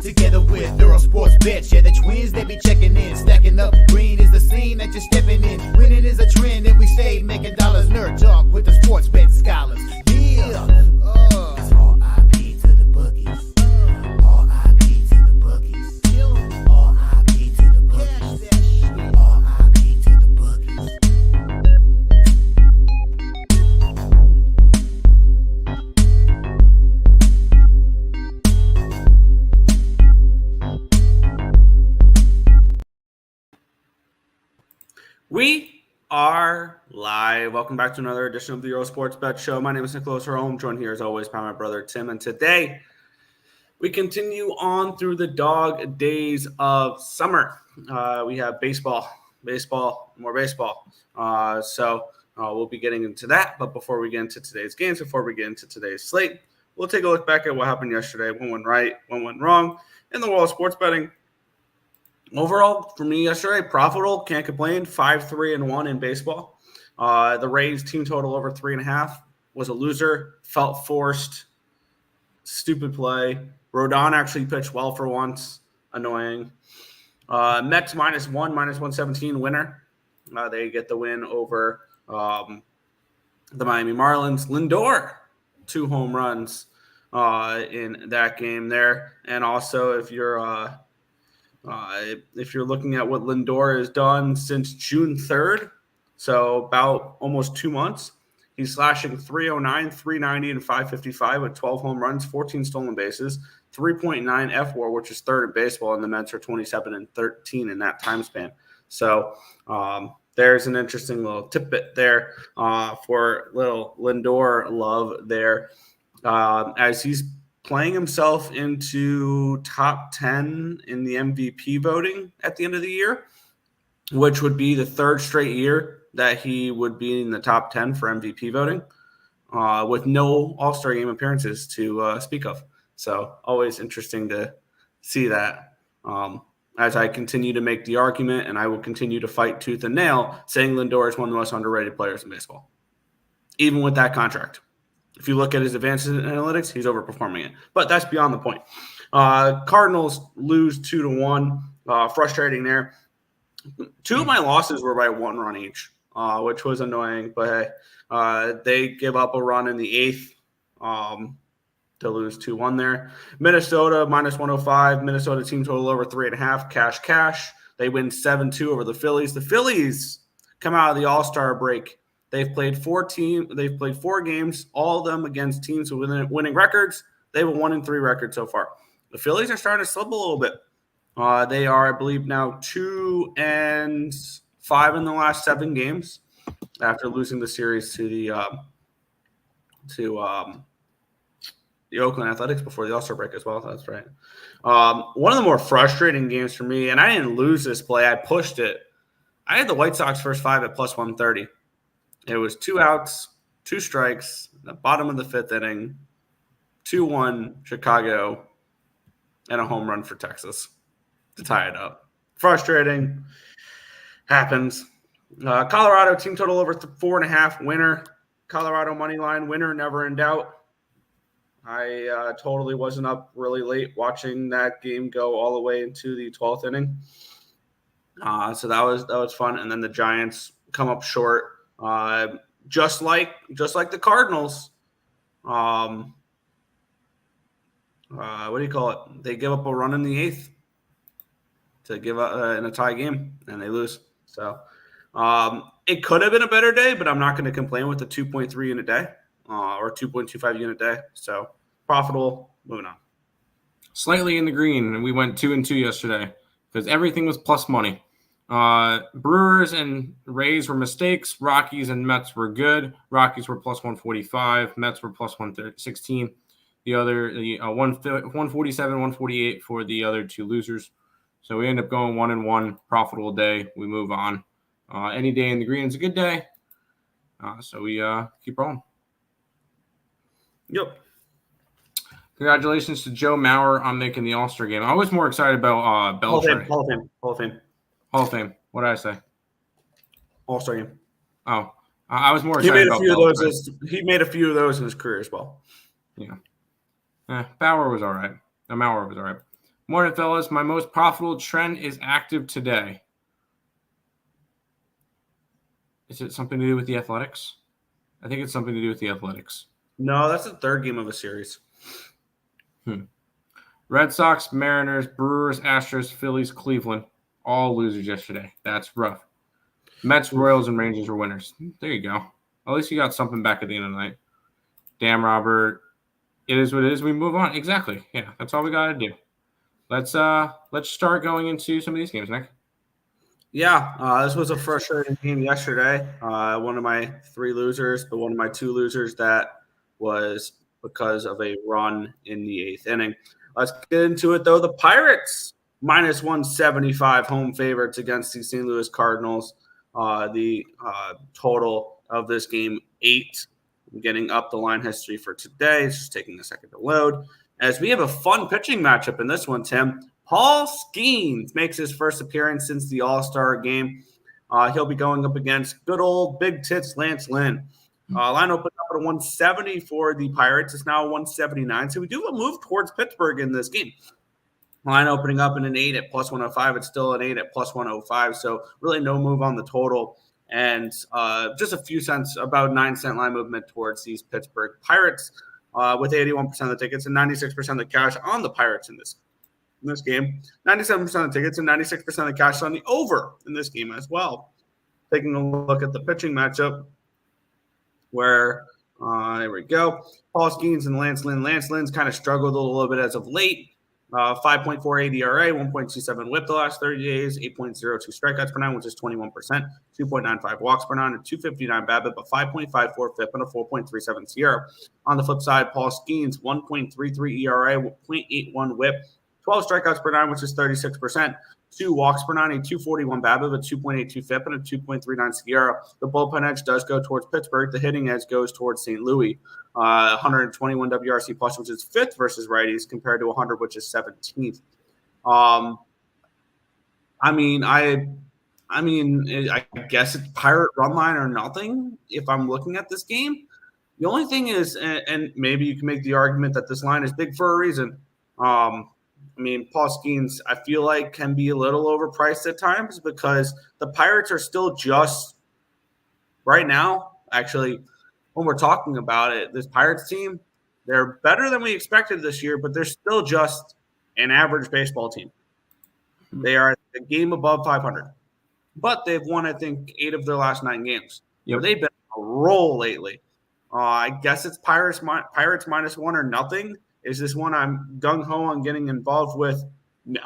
Together with Earle Sports Bets, yeah, the twins, they be checking in. Stacking up, green is the scene that you're stepping in. Winning is a trend, and we stay making dollars. Nerd talk with the sports bet scholars. Yeah, it's R.I.P. to the bookies. R.I.P. to the bookies. R.I.P. to the bookies. R.I.P. to the bookies. We are live. Welcome back to another edition of the Earle Sports Bet Show. My name is Nicholas Home, joined here as always by my brother Tim. And today we continue on through the dog days of summer. We have baseball, more baseball. So we'll be getting into that. But before we get into today's games, before we get into today's slate, we'll take a look back at what happened yesterday. What went right, what went wrong in the world of sports betting. Overall, for me yesterday, profitable, can't complain. 5-3-1 in baseball. The Rays team total over 3.5 was a loser. Felt forced. Stupid play. Rodon actually pitched well for once. Annoying. Mets -1, -117 winner. They get the win over the Miami Marlins. Lindor, 2 home runs in that game there. And also, if you're looking at what Lindor has done since June 3rd, so about almost 2 months, he's slashing .309, .390, and .555 with 12 home runs, 14 stolen bases, 3.9 FWAR, which is third in baseball, and the Mets are 27 and 13 in that time span. So there's an interesting little tidbit there for little Lindor love there as he's playing himself into top 10 in the MVP voting at the end of the year, which would be the third straight year that he would be in the top 10 for MVP voting with no All-Star game appearances to speak of. So always interesting to see that as I continue to make the argument, and I will continue to fight tooth and nail, saying Lindor is one of the most underrated players in baseball, even with that contract. If you look at his advances in analytics, he's overperforming it. But that's beyond the point. Cardinals lose 2-1. Frustrating there. 2 of my losses were by 1 run each, which was annoying. But hey, they give up a run in the 8th to lose 2-1 there. Minnesota -105. Minnesota team total over 3.5. Cash. They win 7-2 over the Phillies. The Phillies come out of the All-Star break. They've played 4 games, all of them against teams with winning records. They have a 1-3 record so far. The Phillies are starting to slip a little bit. They are, I believe, now 2-5 in the last 7 games after losing the series to the Oakland Athletics before the All-Star break as well. That's right. One of the more frustrating games for me, and I didn't lose this play. I pushed it. I had the White Sox first 5 at +130. It was 2 outs, 2 strikes, the bottom of the 5th inning, 2-1 Chicago, and a home run for Texas to tie it up. Frustrating. Happens. Colorado team total over 4.5 winner. Colorado money line winner, never in doubt. I totally wasn't up really late watching that game go all the way into the 12th inning. So that was fun. And then the Giants come up short. Just like the Cardinals, what do you call it? They give up a run in the 8th to give up in a tie game, and they lose. So it could have been a better day, but I'm not going to complain with the 2.3 unit day or 2.25 unit day. So profitable. Moving on. Slightly in the green, and we went 2-2 yesterday because everything was plus money. Brewers and Rays were mistakes. Rockies and Mets were good. Rockies were +145. Mets were +116. The 147, 148 for the other 2 losers. So we end up going 1-1. Profitable day. We move on. Any day in the green is a good day. So we keep rolling. Yep. Congratulations to Joe Mauer on making the All-Star game. I was more excited about Beltran. Hall of Fame. What did I say? All-Star game. Oh, I was more excited about Beltran. He made a few of those in his career as well. Yeah. Bauer was all right. Mauer was all right. Morning, fellas. My most profitable trend is active today. Is it something to do with the Athletics? I think it's something to do with the Athletics. No, that's the third game of a series. Red Sox, Mariners, Brewers, Astros, Phillies, Cleveland. All losers yesterday. That's rough. Mets, Royals, and Rangers were winners. There you go. At least you got something back at the end of the night. Damn, Robert. It is what it is. We move on. Exactly. Yeah, that's all we got to do. Let's start going into some of these games, Nick. Yeah, this was a frustrating game yesterday. One of my three losers, but one of my two losers that was because of a run in the eighth inning. Let's get into it, though. The Pirates, minus 175 home favorites against the St. Louis Cardinals. The total of this game, 8. I'm getting up the line history for today. It's just taking a second to load. As we have a fun pitching matchup in this one, Tim. Paul Skeens makes his first appearance since the All-Star game. He'll be going up against good old Big Tits Lance Lynn. Line opened up at a 170 for the Pirates. It's now a 179. So we do a move towards Pittsburgh in this game. Line opening up in an 8 at plus 105. It's still an 8 at plus 105. So really no move on the total. And just a few cents, about 9-cent line movement towards these Pittsburgh Pirates with 81% of the tickets and 96% of the cash on the Pirates in this game. 97% of the tickets and 96% of the cash on the over in this game as well. Taking a look at the pitching matchup where, there we go, Paul Skeens and Lance Lynn. Lance Lynn's kind of struggled a little bit as of late. 5.48 ERA, 1.27 whip the last 30 days, 8.02 strikeouts per nine, which is 21%, 2.95 walks per nine, and 259 BABIP, but 5.54 FIP, and a 4.37 SIERA. On the flip side, Paul Skeens, 1.33 ERA, 0.81 whip, 12 strikeouts per nine, which is 36%, 2 walks per nine, a 241 BABIP, a 2.82 FIP, and a 2.39 SIERA. The bullpen edge does go towards Pittsburgh. The hitting edge goes towards St. Louis. 121 WRC plus, which is 5th versus righties, compared to 100, which is 17th. I guess it's Pirate run line or nothing if I'm looking at this game. The only thing is, and maybe you can make the argument that this line is big for a reason. Paul Skeens, I feel like, can be a little overpriced at times because the Pirates are still just right now, actually, when we're talking about it, this Pirates team, they're better than we expected this year, but they're still just an average baseball team. They are a game above 500, but they've won, I think, 8 of their last 9 games. Yep. So they've been on a roll lately. I guess it's Pirates minus 1 or nothing. Is this one I'm gung-ho on getting involved with? No.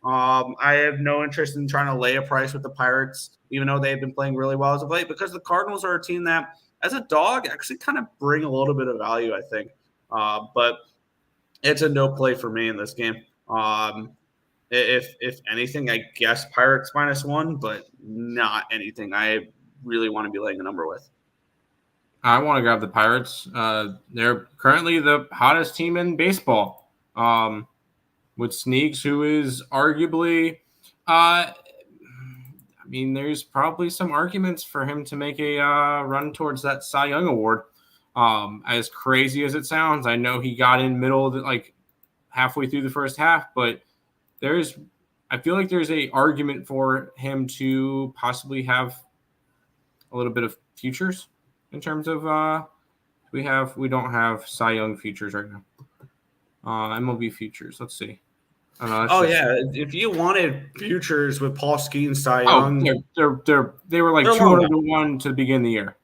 I have no interest in trying to lay a price with the Pirates, even though they've been playing really well as of late, because the Cardinals are a team that, as a dog, actually kind of bring a little bit of value, I think. But it's a no play for me in this game. If anything, I guess Pirates minus 1, but not anything I really want to be laying a number with. I want to grab the Pirates. They're currently the hottest team in baseball, with Sneaks, who is arguably there's probably some arguments for him to make a run towards that Cy Young Award. As crazy as it sounds, I know he got in middle of halfway through the first half, but I feel like there's a argument for him to possibly have a little bit of futures in terms of we don't have Cy Young futures right now. MLB futures. Let's see. If you wanted futures with Paul Skeens, Cy Young, they were like 200 to 1 to begin the year.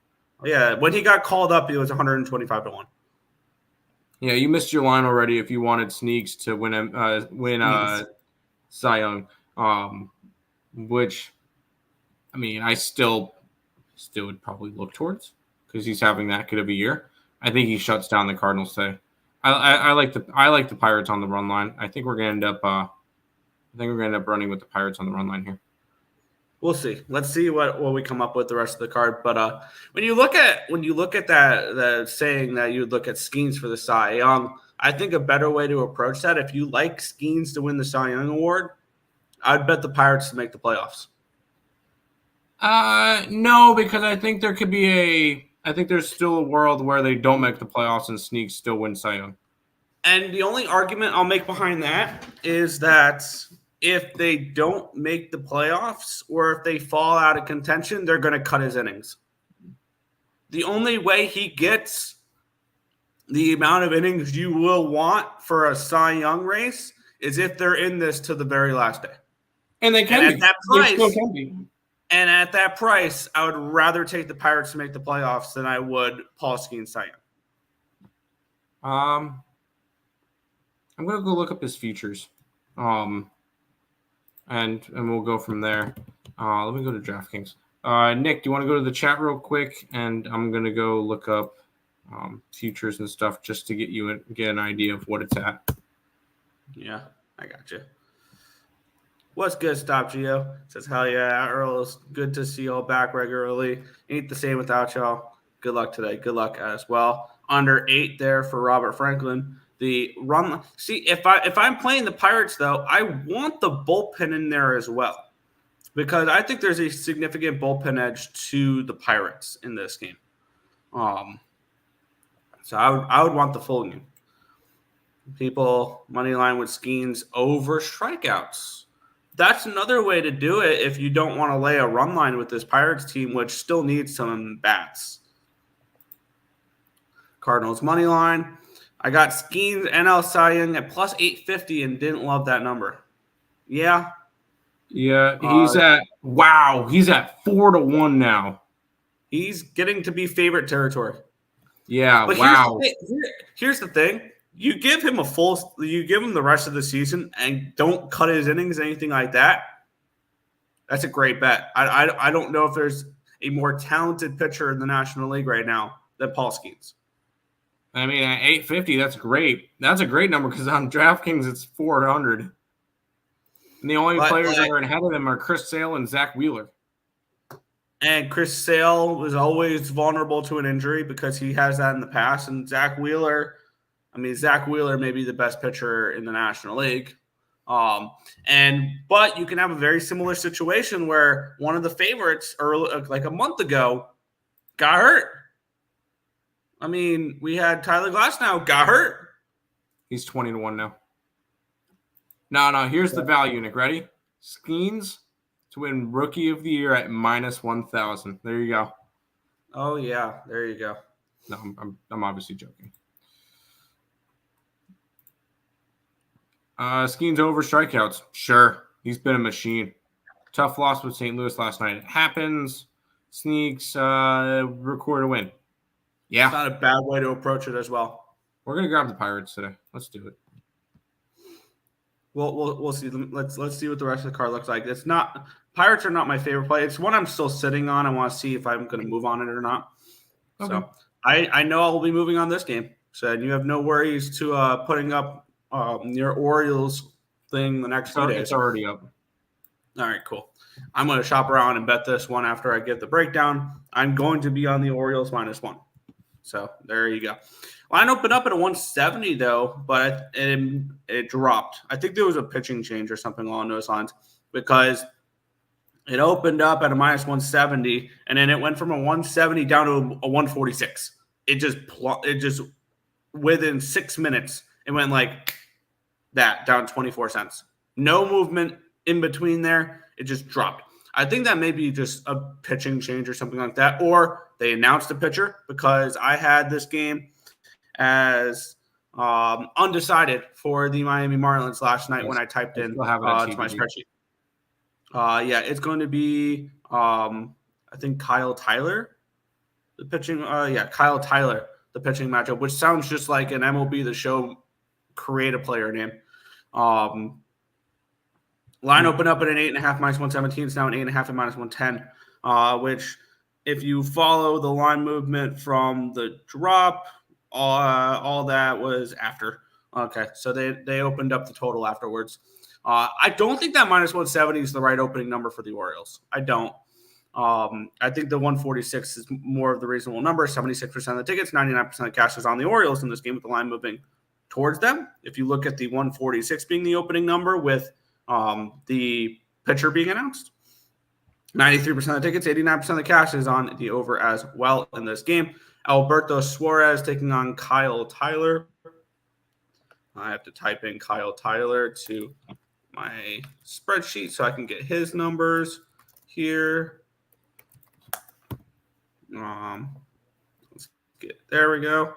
Yeah, when he got called up, he was 125 to 1. Yeah, you missed your line already if you wanted Sneaks to win Cy Young, which I still would probably look towards because he's having that good of a year. I think he shuts down the Cardinals today. I like the Pirates on the run line. I think we're gonna end up running with the Pirates on the run line here. We'll see. Let's see what we come up with the rest of the card. But when you look at that, the saying that you would look at Skeens for the Cy Young, I think a better way to approach that, if you like Skeens to win the Cy Young Award, I'd bet the Pirates to make the playoffs. No, because I think there could be I think there's still a world where they don't make the playoffs and Sneaks still win Cy Young. And the only argument I'll make behind that is that if they don't make the playoffs or if they fall out of contention, they're going to cut his innings. The only way he gets the amount of innings you will want for a Cy Young race is if they're in this to the very last day. And they can and be. At that price, they still can be. And at that price, I would rather take the Pirates to make the playoffs than I would Paulsky and Cy Young. I'm going to go look up his futures. And we'll go from there. Let me go to DraftKings. Nick, do you want to go to the chat real quick? And I'm going to go look up futures and stuff just to get an idea of what it's at. Yeah, I got you. What's good, Stop Geo? Says, hell yeah, Earle, it's good to see y'all back regularly. Ain't the same without y'all. Good luck today. Good luck as well. Under 8 there for Robert Franklin. The run. See, if I'm playing the Pirates, though, I want the bullpen in there as well, because I think there's a significant bullpen edge to the Pirates in this game. So I would want the full game. People money line with Skeens over strikeouts. That's another way to do it if you don't want to lay a run line with this Pirates team, which still needs some bats. Cardinals money line. I got Skeens NL Cy Young at plus 850 and didn't love that number. Yeah. Yeah, he's at 4-1 now. He's getting to be favorite territory. Yeah, but wow. Here's the thing. You give him the rest of the season and don't cut his innings, anything like that. That's a great bet. I don't know if there's a more talented pitcher in the National League right now than Paul Skeens. I mean, at 850, that's great. That's a great number because on DraftKings, it's 400. And the only players that are ahead of him are Chris Sale and Zach Wheeler. And Chris Sale was always vulnerable to an injury because he has that in the past. And Zach Wheeler may be the best pitcher in the National League. But you can have a very similar situation where one of the favorites like a month ago got hurt. I mean, we had Tyler Glasnow got hurt. He's 20-1 now. No. Here's the value, Nick. Ready? Skeens to win Rookie of the Year at minus 1,000. There you go. Oh yeah, there you go. No, I'm obviously joking. Skeens over strikeouts. Sure, he's been a machine. Tough loss with St. Louis last night. It happens. Sneaks. Record a win. Yeah, it's not a bad way to approach it as well. We're gonna grab the Pirates today. Let's do it. We'll see. Let's see what the rest of the card looks like. It's not Pirates are not my favorite play. It's one I'm still sitting on. I want to see if I'm going to move on it or not. Okay. So I know I will be moving on this game. So you have no worries to putting up your Orioles thing the next 2 days. It's already up. All right, cool. I'm going to shop around and bet this one after I get the breakdown. I'm going to be on the Orioles -1. So there you go. Line opened up at a 170 though, but it dropped. I think there was a pitching change or something along those lines because it opened up at a -170 and then it went from a 170 down to a 146. It just within 6 minutes it went like that, down 24 cents. No movement in between there. It just dropped. I think that may be just a pitching change or something like that, or they announced a pitcher because I had this game as undecided for the Miami Marlins last night when I typed in to my spreadsheet. It's going to be I think Kyle Tyler, the pitching. Kyle Tyler, the pitching matchup, which sounds just like an MLB The Show create a player name. Line opened up at an 8.5 -117. It's now an 8.5 at -110, which if you follow the line movement from the drop, all that was after. Okay, so they opened up the total afterwards. I don't think that -170 is the right opening number for the Orioles. I don't. I think the 146 is more of the reasonable number. 76% of the tickets, 99% of the cash is on the Orioles in this game with the line moving towards them. If you look at the 146 being the opening number with the pitcher being announced, 93% of the tickets, 89% of the cash is on the over as well in this game. Alberto Suarez taking on Kyle Tyler. I have to type in Kyle Tyler to my spreadsheet so I can get his numbers here. Let's get, there we go.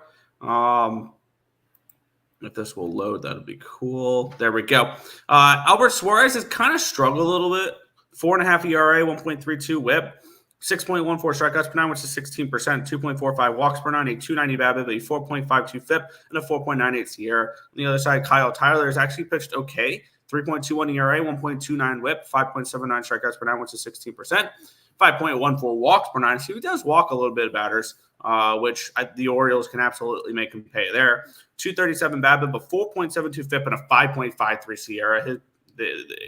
If this will load, that'll be cool. There we go. Albert Suarez has kind of struggled a little bit. 4.5 ERA, 1.32 WHIP, 6.14 strikeouts per nine, which is 16%, 2.45 walks per nine, a 290 BABIP, a 4.52 FIP, and a 4.98 SIERA. On the other side, Kyle Tyler has actually pitched okay. 3.21 ERA, 1.29 WHIP, 5.79 strikeouts per nine, which is 16%, 5.14 walks per nine. So he does walk a little bit of batters, which the Orioles can absolutely make him pay there. 237 BABIP, a 4.72 FIP, and a 5.53 SIERA.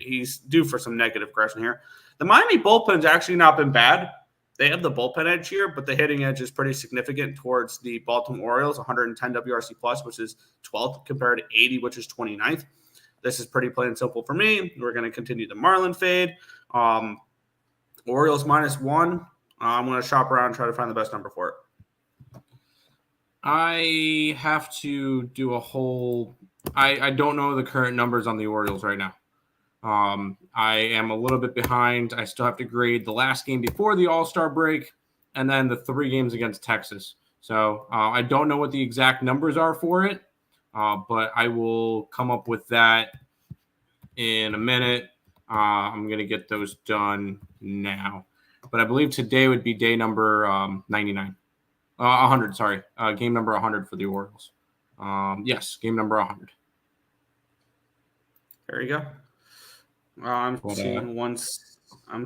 He's due for some negative aggression here. The Miami bullpen's actually not been bad. They have the bullpen edge here, but the hitting edge is pretty significant towards the Baltimore Orioles, 110 WRC plus, which is 12th, compared to 80, which is 29th. This is pretty plain and simple for me. We're going to continue the Marlin fade. Orioles -1. I'm going to shop around and try to find the best number for it. I have to do a whole – I don't know the current numbers on the Orioles right now. I am a little bit behind. I still have to grade the last game before the All-Star break and then the 3 games against Texas. So I don't know what the exact numbers are for it, but I will come up with that in a minute. I'm going to get those done now. But I believe today would be day number 99. 100, sorry. Game number 100 for the Orioles. Yes, game number 100. There you go. I'm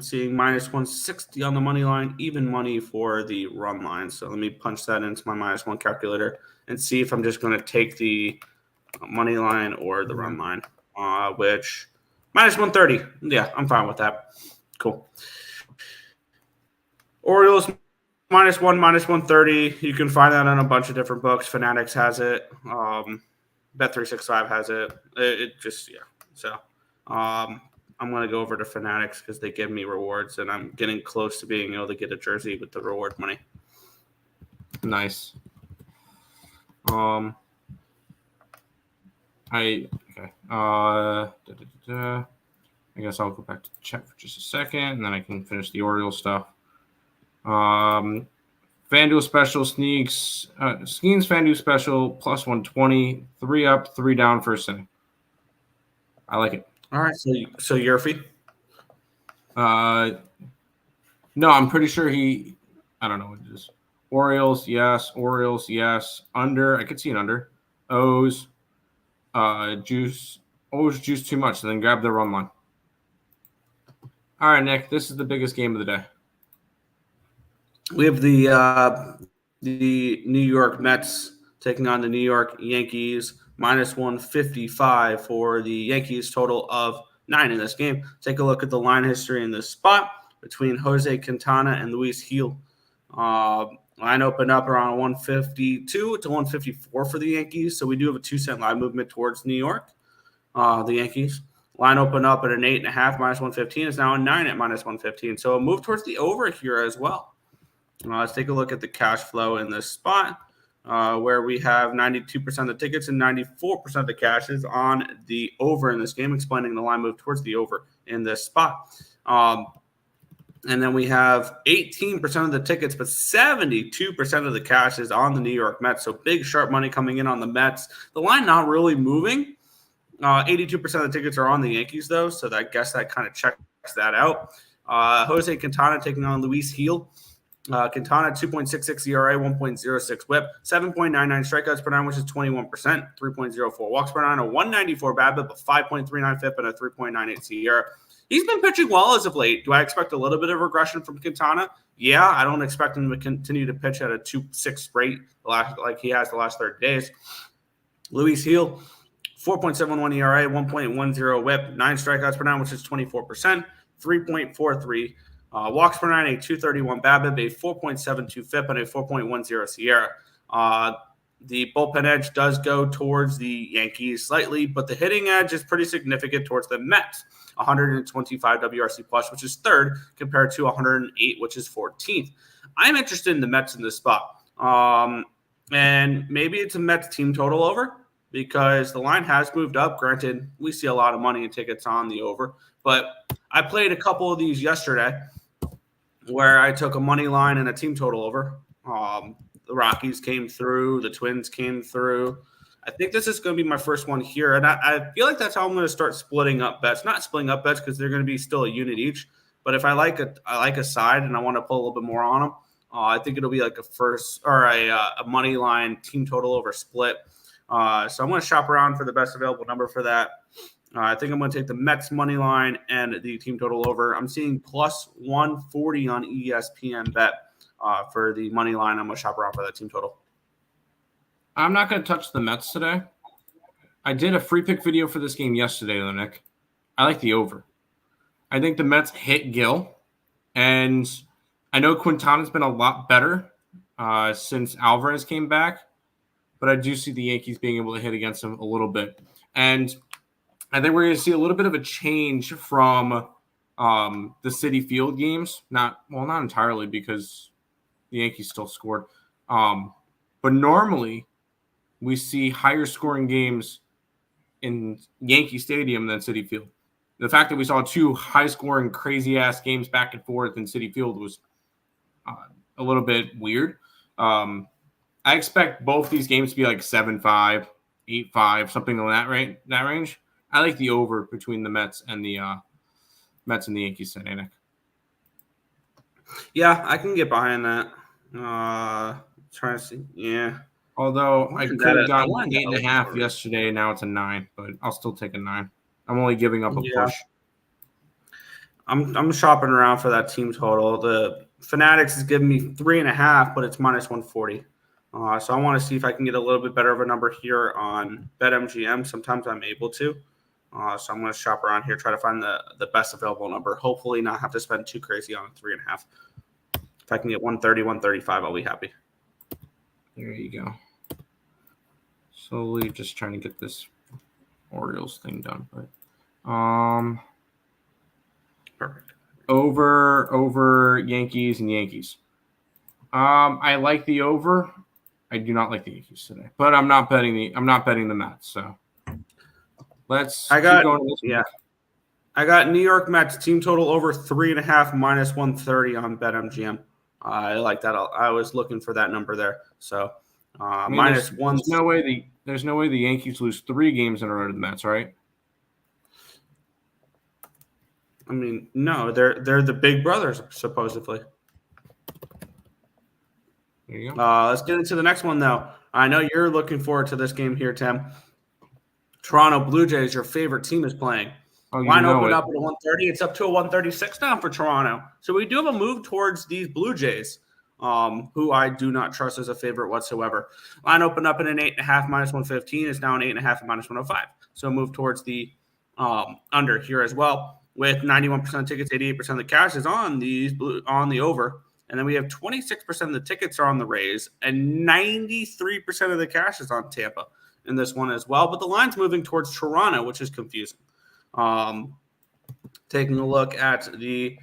seeing -160 on the money line, even money for the run line. So let me punch that into my -1 calculator and see if I'm just going to take the money line or the run line, which -130. Yeah, I'm fine with that. Cool. Orioles -1, -130. You can find that on a bunch of different books. Fanatics has it. Bet365 has it. It just, yeah. So I'm going to go over to Fanatics because they give me rewards, and I'm getting close to being able to get a jersey with the reward money. Nice. I guess I'll go back to the chat for just a second, and then I can finish the Orioles stuff. FanDuel special sneaks. Skeens FanDuel special +120. 3 up, 3 down first inning. I like it. All right. So Yurfie? No, I'm pretty sure I don't know what it is. Orioles, yes. Orioles, yes. Under. I could see an under. O's. Juice. O's juice too much. So then grab the run line. All right, Nick. This is the biggest game of the day. We have the New York Mets taking on the New York Yankees. -155 for the Yankees, total of 9 in this game. Take a look at the line history in this spot between Jose Quintana and Luis Gil. Line opened up around 152 to 154 for the Yankees, so we do have a 2-cent line movement towards New York. The Yankees. Line opened up at an 8.5, -115. Is now a 9 at -115. So a move towards the over here as well. Let's take a look at the cash flow in this spot, where we have 92% of the tickets and 94% of the cash is on the over in this game, explaining the line move towards the over in this spot. And then we have 18% of the tickets, but 72% of the cash is on the New York Mets. So big sharp money coming in on the Mets. The line not really moving. 82% of the tickets are on the Yankees, though, so I guess that kind of checks that out. Jose Quintana taking on Luis Gil. Quintana, 2.66 ERA, 1.06 WHIP, 7.99 strikeouts per nine, which is 21%, 3.04 walks per nine, a 194 BABIP, a 5.39 FIP, and a 3.98 SIERA. He's been pitching well as of late. Do I expect a little bit of regression from Quintana? Yeah, I don't expect him to continue to pitch at a 2.6 rate like he has the last 30 days. Luis Gil, 4.71 ERA, 1.10 WHIP, 9 strikeouts per nine, which is 24%, 3.43 walks per nine, a 231 BABIP, a 4.72 FIP, and a 4.10 SIERA. The bullpen edge does go towards the Yankees slightly, but the hitting edge is pretty significant towards the Mets. 125 WRC plus, which is third, compared to 108, which is 14th. I'm interested in the Mets in this spot. And maybe it's a Mets team total over. because the line has moved up. Granted, we see a lot of money in tickets on the over, but I played a couple of these yesterday where I took a money line and a team total over. The Rockies came through. The Twins came through. I think this is going to be my first one here, and I feel like that's how I'm going to start splitting up bets. Not splitting up bets because they're going to be still a unit each, but if I like a side and I want to pull a little bit more on them, I think it'll be like a first or a money line team total over split. So I'm going to shop around for the best available number for that. I think I'm going to take the Mets money line and the team total over. I'm seeing plus 140 on ESPN bet for the money line. I'm going to shop around for that team total. I'm not going to touch the Mets today. I did a free pick video for this game yesterday, though, Nick. I like the over. I think the Mets hit Gill, and I know Quintana's been a lot better since Alvarez came back, but I do see the Yankees being able to hit against him a little bit. And I think we're going to see a little bit of a change from the Citi Field games. Not entirely because the Yankees still scored. But normally we see higher scoring games in Yankee Stadium than Citi Field. The fact that we saw two high scoring, crazy ass games back and forth in Citi Field was a little bit weird. I expect both these games to be like 7-5, 8-5, something in that range. I like the over between the Mets and the Yankees today, Nick. Yeah, I can get behind that. Trying to see. Yeah. Although I could have gotten 8.5 yesterday, now it's a 9, but I'll still take a 9. I'm only giving up a push. I'm shopping around for that team total. The Fanatics is giving me 3.5, but it's minus 140. So I want to see if I can get a little bit better of a number here on BetMGM. Sometimes I'm able to. So I'm going to shop around here, try to find the best available number. Hopefully not have to spend too crazy on 3.5. If I can get 130, 135, I'll be happy. There you go. Slowly just trying to get this Orioles thing done. But perfect. Over Yankees and Yankees. I like the over. I do not like the Yankees today, but I'm not betting the Mets. So let's keep going. I got New York Mets team total over 3.5 minus 130 on BetMGM. I like that. I was looking for that number there. So minus one. There's no way the Yankees lose 3 games in a row to the Mets, right? I mean, no, they're the big brothers supposedly. There you go. Let's get into the next one, though. I know you're looking forward to this game here, Tim. Toronto Blue Jays, your favorite team, is playing. Line opened up at a 130. It's up to a 136 now for Toronto. So we do have a move towards these Blue Jays, who I do not trust as a favorite whatsoever. Line opened up at an 8.5 minus 115. It's now an 8.5 minus 105. So a move towards the under here as well. With 91% of tickets, 88% of the cash is on on the over. And then we have 26% of the tickets are on the Rays, and 93% of the cash is on Tampa in this one as well. But the line's moving towards Toronto, which is confusing. Taking a look at the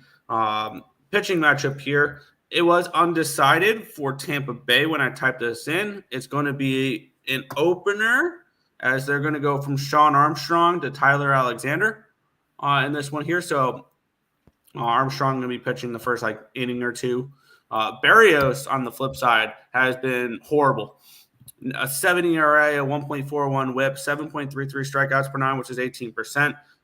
pitching matchup here, it was undecided for Tampa Bay when I typed this in. It's going to be an opener as they're going to go from Sean Armstrong to Tyler Alexander in this one here. So Armstrong going to be pitching the first inning or two. Barrios on the flip side has been horrible. A 7 ERA, a 1.41 WHIP, 7.33 strikeouts per 9, which is 18%.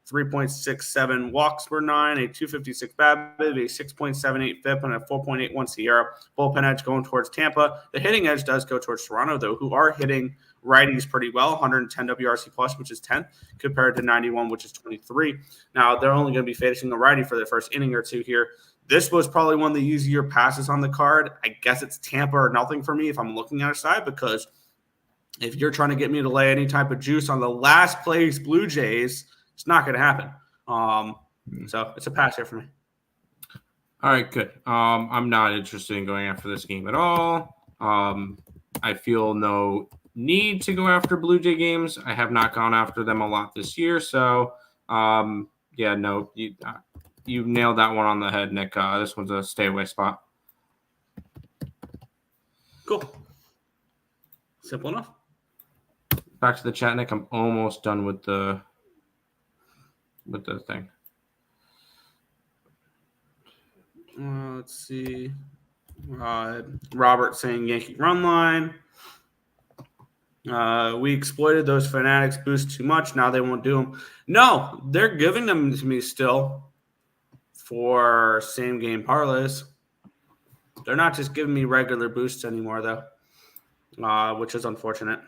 3.67 walks per 9, a 256 BABIP, a 6.78 FIP, and a 4.81 Sierra. Bullpen edge going towards Tampa. The hitting edge does go towards Toronto, though, who are hitting righties pretty well, 110 WRC plus, which is 10th, compared to 91, which is 23. Now, they're only going to be facing a righty for the first inning or two here. This was probably one of the easier passes on the card. I guess it's Tampa or nothing for me if I'm looking at a side, because if you're trying to get me to lay any type of juice on the last place Blue Jays, it's not going to happen. So it's a pass here for me. All right, good. I'm not interested in going after this game at all. I feel no need to go after Blue Jay games. I have not gone after them a lot this year. So, you nailed that one on the head, Nick. This one's a stay away spot. Cool. Simple enough. back to the chat, Nick. I'm almost done with the thing. Let's see. Robert saying Yankee run line. We exploited those Fanatics boosts too much. Now they won't do them. No, they're giving them to me still for same game parlays. They're not just giving me regular boosts anymore, though, which is unfortunate.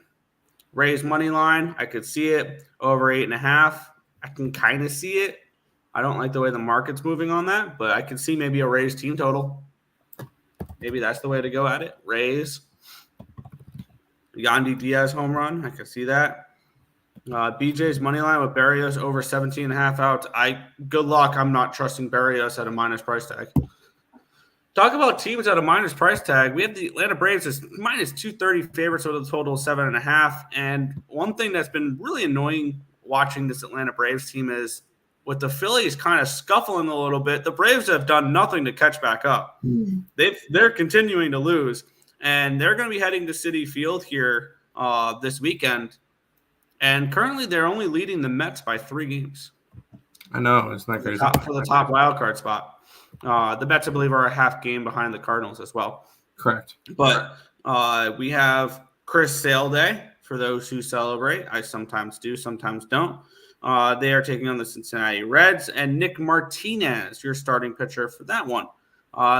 Rays money line, I could see it over 8.5. I can kind of see it. I don't like the way the market's moving on that, but I could see maybe a Rays team total. Maybe that's the way to go at it. Rays. Yandy Diaz home run. I can see that. BJ's money line with Berrios over 17.5 outs. Good luck. I'm not trusting Berrios at a minus price tag. Talk about teams at a minus price tag. We have the Atlanta Braves as minus 230 favorites with a total of 7.5. And one thing that's been really annoying watching this Atlanta Braves team is with the Phillies kind of scuffling a little bit, the Braves have done nothing to catch back up. They're continuing to lose, and they're going to be heading to Citi Field here this weekend. And currently, they're only leading the Mets by 3 games. I know, it's not crazy. For the top wild card spot. The Mets, I believe, are a half game behind the Cardinals as well. Correct. But we have Chris Sale Day for those who celebrate. I sometimes do, sometimes don't. They are taking on the Cincinnati Reds, and Nick Martinez, your starting pitcher for that one.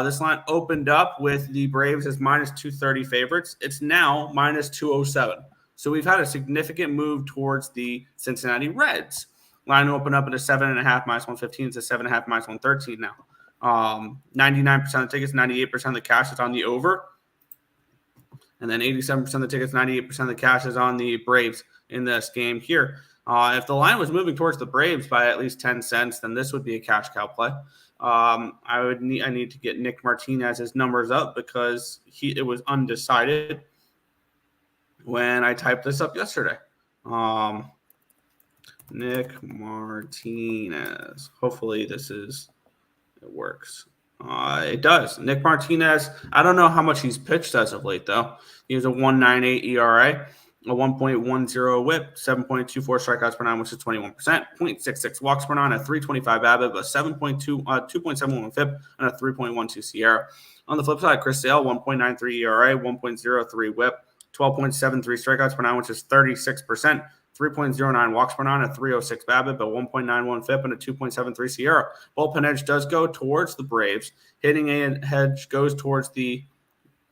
This line opened up with the Braves as minus 230 favorites. It's now minus 207. So we've had a significant move towards the Cincinnati Reds. Line opened up at a 7.5 minus 115. It's a 7.5 minus 113 now. 99% of the tickets, 98% of the cash is on the over. And then 87% of the tickets, 98% of the cash is on the Braves in this game here. If the line was moving towards the Braves by at least 10 cents, then this would be a cash cow play. I need to get Nick Martinez's numbers up because it was undecided when I typed this up yesterday. Nick Martinez. Hopefully it works. It does. Nick Martinez, I don't know how much he's pitched as of late, though. He has a 1.98 ERA, a 1.10 whip, 7.24 strikeouts per nine, which is 21%, 0.66 walks per nine, a 3.25 BABIP, a 2.71 FIP, and a 3.12 SIERA. On the flip side, Chris Sale, 1.93 ERA, 1.03 whip, 12.73 strikeouts per nine, which is 36%. 3.09 walks per nine, a 3.06 BABIP, a 1.91 FIP, and a 2.73 SIERA. Bullpen edge does go towards the Braves. Hitting edge goes towards the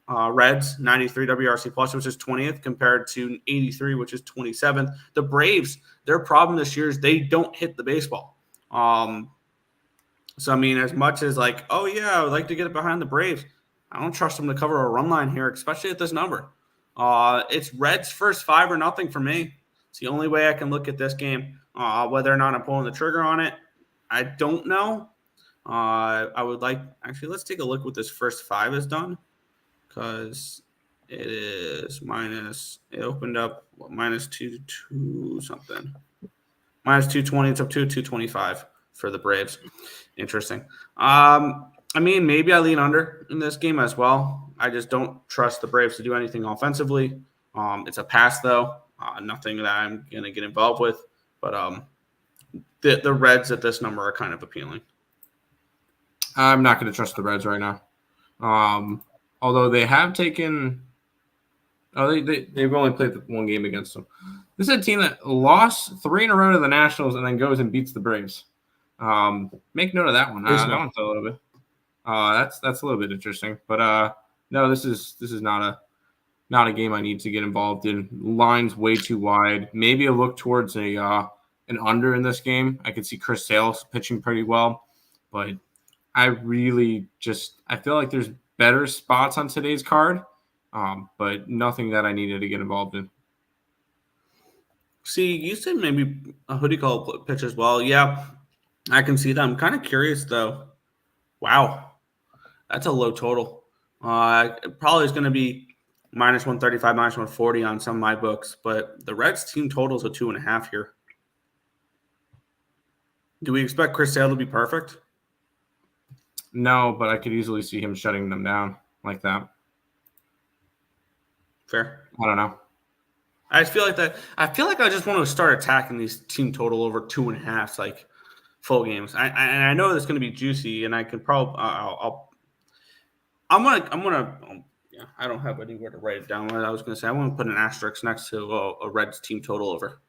Reds, 93 WRC plus, which is 20th, compared to 83, which is 27th. The Braves, their problem this year is they don't hit the baseball. So, I mean, as much as like, oh, yeah, I would like to get it behind the Braves, I don't trust them to cover a run line here, especially at this number. It's Reds first 5 or nothing for me. It's the only way I can look at this game. Whether or not I'm pulling the trigger on it, I don't know. I would like – actually, let's take a look what this first 5 has done because it is minus – it opened up minus 2 something. Minus 220. It's up to 225 for the Braves. Interesting. I mean, maybe I lean under in this game as well. I just don't trust the Braves to do anything offensively. It's a pass, though. Nothing that I'm going to get involved with. But the Reds at this number are kind of appealing. I'm not going to trust the Reds right now. Although they have taken – they've only played the 1 game against them. This is a team that lost 3 in a row to the Nationals and then goes and beats the Braves. Make note of that one. That one's a little bit. That's a little bit interesting. But no, this is not a game I need to get involved in. Line's way too wide. Maybe a look towards an under in this game. I could see Chris Sale pitching pretty well, but I feel like there's better spots on today's card, but nothing that I needed to get involved in. See, you said maybe a hoodie call pitch as well. Yeah, I can see that. I'm kind of curious, though. Wow, that's a low total. Probably is going to be minus 135, minus 140 on some of my books, but the Reds team totals a 2.5 here. Do we expect Chris Sale to be perfect? No, but I could easily see him shutting them down like that. Fair. I don't know. I just feel like that. I feel like I just want to start attacking these team total over 2.5, like full games. And I know it's going to be juicy, and I can probably I'm gonna yeah. I don't have anywhere to write it down. What I was going to say, I want to put an asterisk next to a Reds team total over.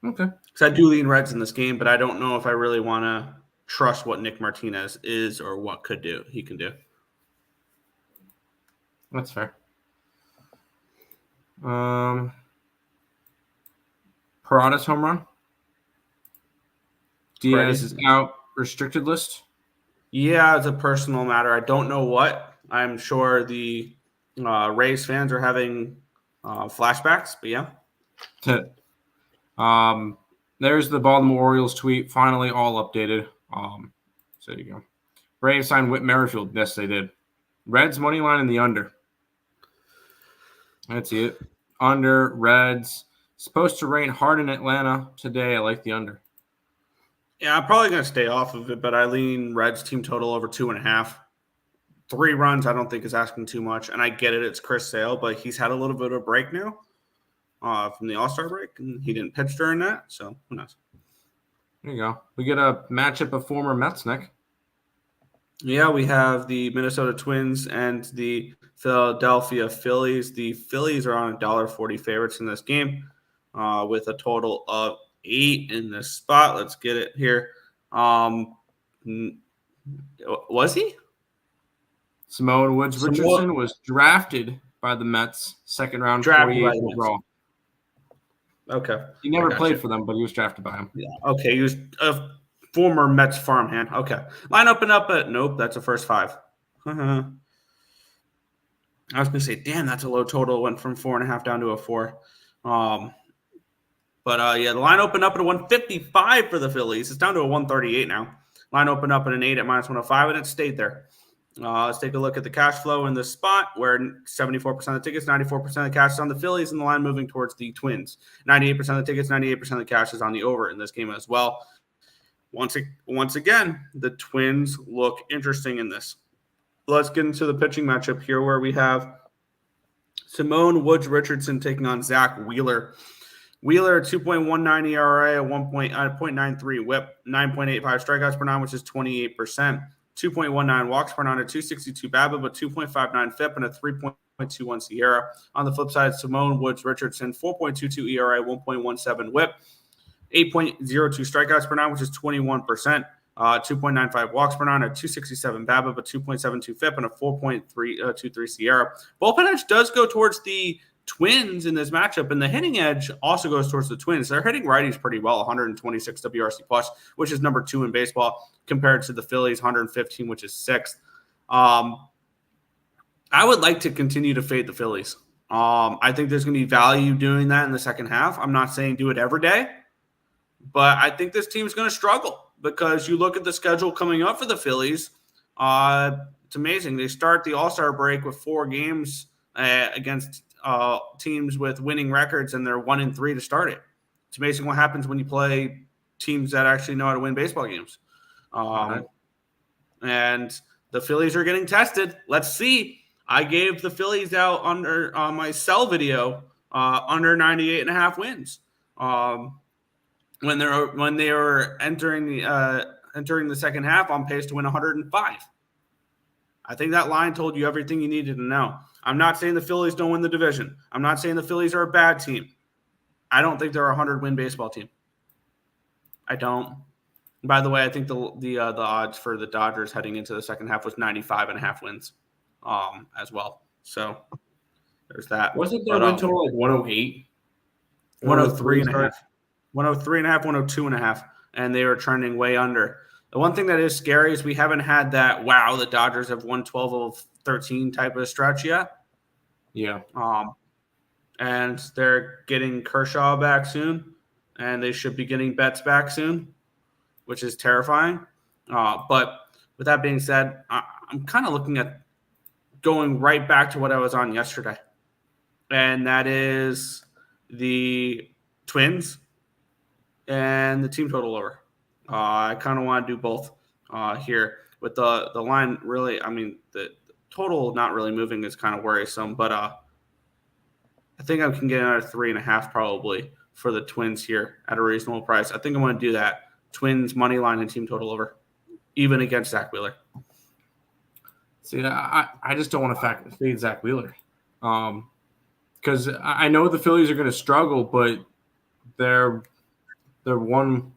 Okay. Because I do lean Reds in this game, but I don't know if I really want to trust what Nick Martinez is or what he can do. That's fair. Parada's home run. Diaz is out, restricted list. Yeah, it's a personal matter. I don't know what. I'm sure the Rays fans are having flashbacks, but yeah. There's the Baltimore Orioles tweet, finally all updated. So there you go. Braves signed Whit Merrifield. Yes, they did. Reds money line in the under. That's it. Under, Reds. Supposed to rain hard in Atlanta today. I like the under. Yeah, I'm probably going to stay off of it, but I lean Reds team total over 2.5. 3 runs I don't think is asking too much, and I get it. It's Chris Sale, but he's had a little bit of a break now from the All-Star break, and he didn't pitch during that, so who knows? There you go. We get a matchup of former Mets, Nick. Yeah, we have the Minnesota Twins and the Philadelphia Phillies. The Phillies are on $1.40 favorites in this game with a total of 8 in this spot. Let's get it here. Was he? Samoan Woods Richardson was drafted by the Mets, second round, 48 overall. Okay. He never played for them, but he was drafted by them. Yeah. Okay, he was a former Mets farmhand. Okay. Line open up at nope, that's a first 5. I was going to say, damn, that's a low total. It went from 4.5 down to a 4. But the line opened up at a 155 for the Phillies. It's down to a 138 now. Line opened up at an 8 at minus 105, and it stayed there. Let's take a look at the cash flow in this spot where 74% of the tickets, 94% of the cash is on the Phillies, and the line moving towards the Twins. 98% of the tickets, 98% of the cash is on the over in this game as well. Once again, the Twins look interesting in this. Let's get into the pitching matchup here where we have Samoan Woods Richardson taking on Zach Wheeler. Wheeler, 2.19 ERA, a 0.93 whip, 9.85 strikeouts per 9, which is 28%. 2.19 walks per 9, a 262 BABIP, but 2.59 FIP, and a 3.21 SIERA. On the flip side, Samoan Woods Richardson, 4.22 ERA, 1.17 whip, 8.02 strikeouts per 9, which is 21%. 2.95 walks per 9, a 267 BABIP, a 2.72 FIP, and a 4.23 SIERA. Bullpen edge does go towards the Twins in this matchup, and the hitting edge also goes towards the Twins. They're hitting righties pretty well, 126 WRC plus, which is number 2 in baseball, compared to the Phillies, 115, which is 6th. I would like to continue to fade the Phillies. I think there's going to be value doing that in the second half. I'm not saying do it every day, but I think this team is going to struggle because you look at the schedule coming up for the Phillies. It's amazing. They start the All-Star break with 4 games against teams with winning records, and they're 1-3 to start it. It's amazing what happens when you play teams that actually know how to win baseball games. And the Phillies are getting tested. Let's see. I gave the Phillies out under my sell video under 98.5 wins. When they were entering the second half on pace to win 105. I think that line told you everything you needed to know. I'm not saying the Phillies don't win the division. I'm not saying the Phillies are a bad team. I don't think they're a 100-win baseball team. I don't. By the way, I think the odds for the Dodgers heading into the second half was 95.5 wins as well. So there's that. Wasn't their win total like 108? 103.5. 103.5, 102.5. And they were trending way under. The one thing that is scary is we haven't had that, wow, the Dodgers have won 12 of 13 type of stretch yet. Yeah. And they're getting Kershaw back soon, and they should be getting Betts back soon, which is terrifying. But with that being said, I'm kind of looking at going right back to what I was on yesterday, and that is the Twins and the team total over. I kind of want to do both here with the line. Really, I mean, the total not really moving is kind of worrisome, but I think I can get another 3.5 probably for the Twins here at a reasonable price. I think I'm going to do that. Twins money line and team total over, even against Zach Wheeler. See, I just don't want to fade Zach Wheeler. Because I know the Phillies are going to struggle, but they're one.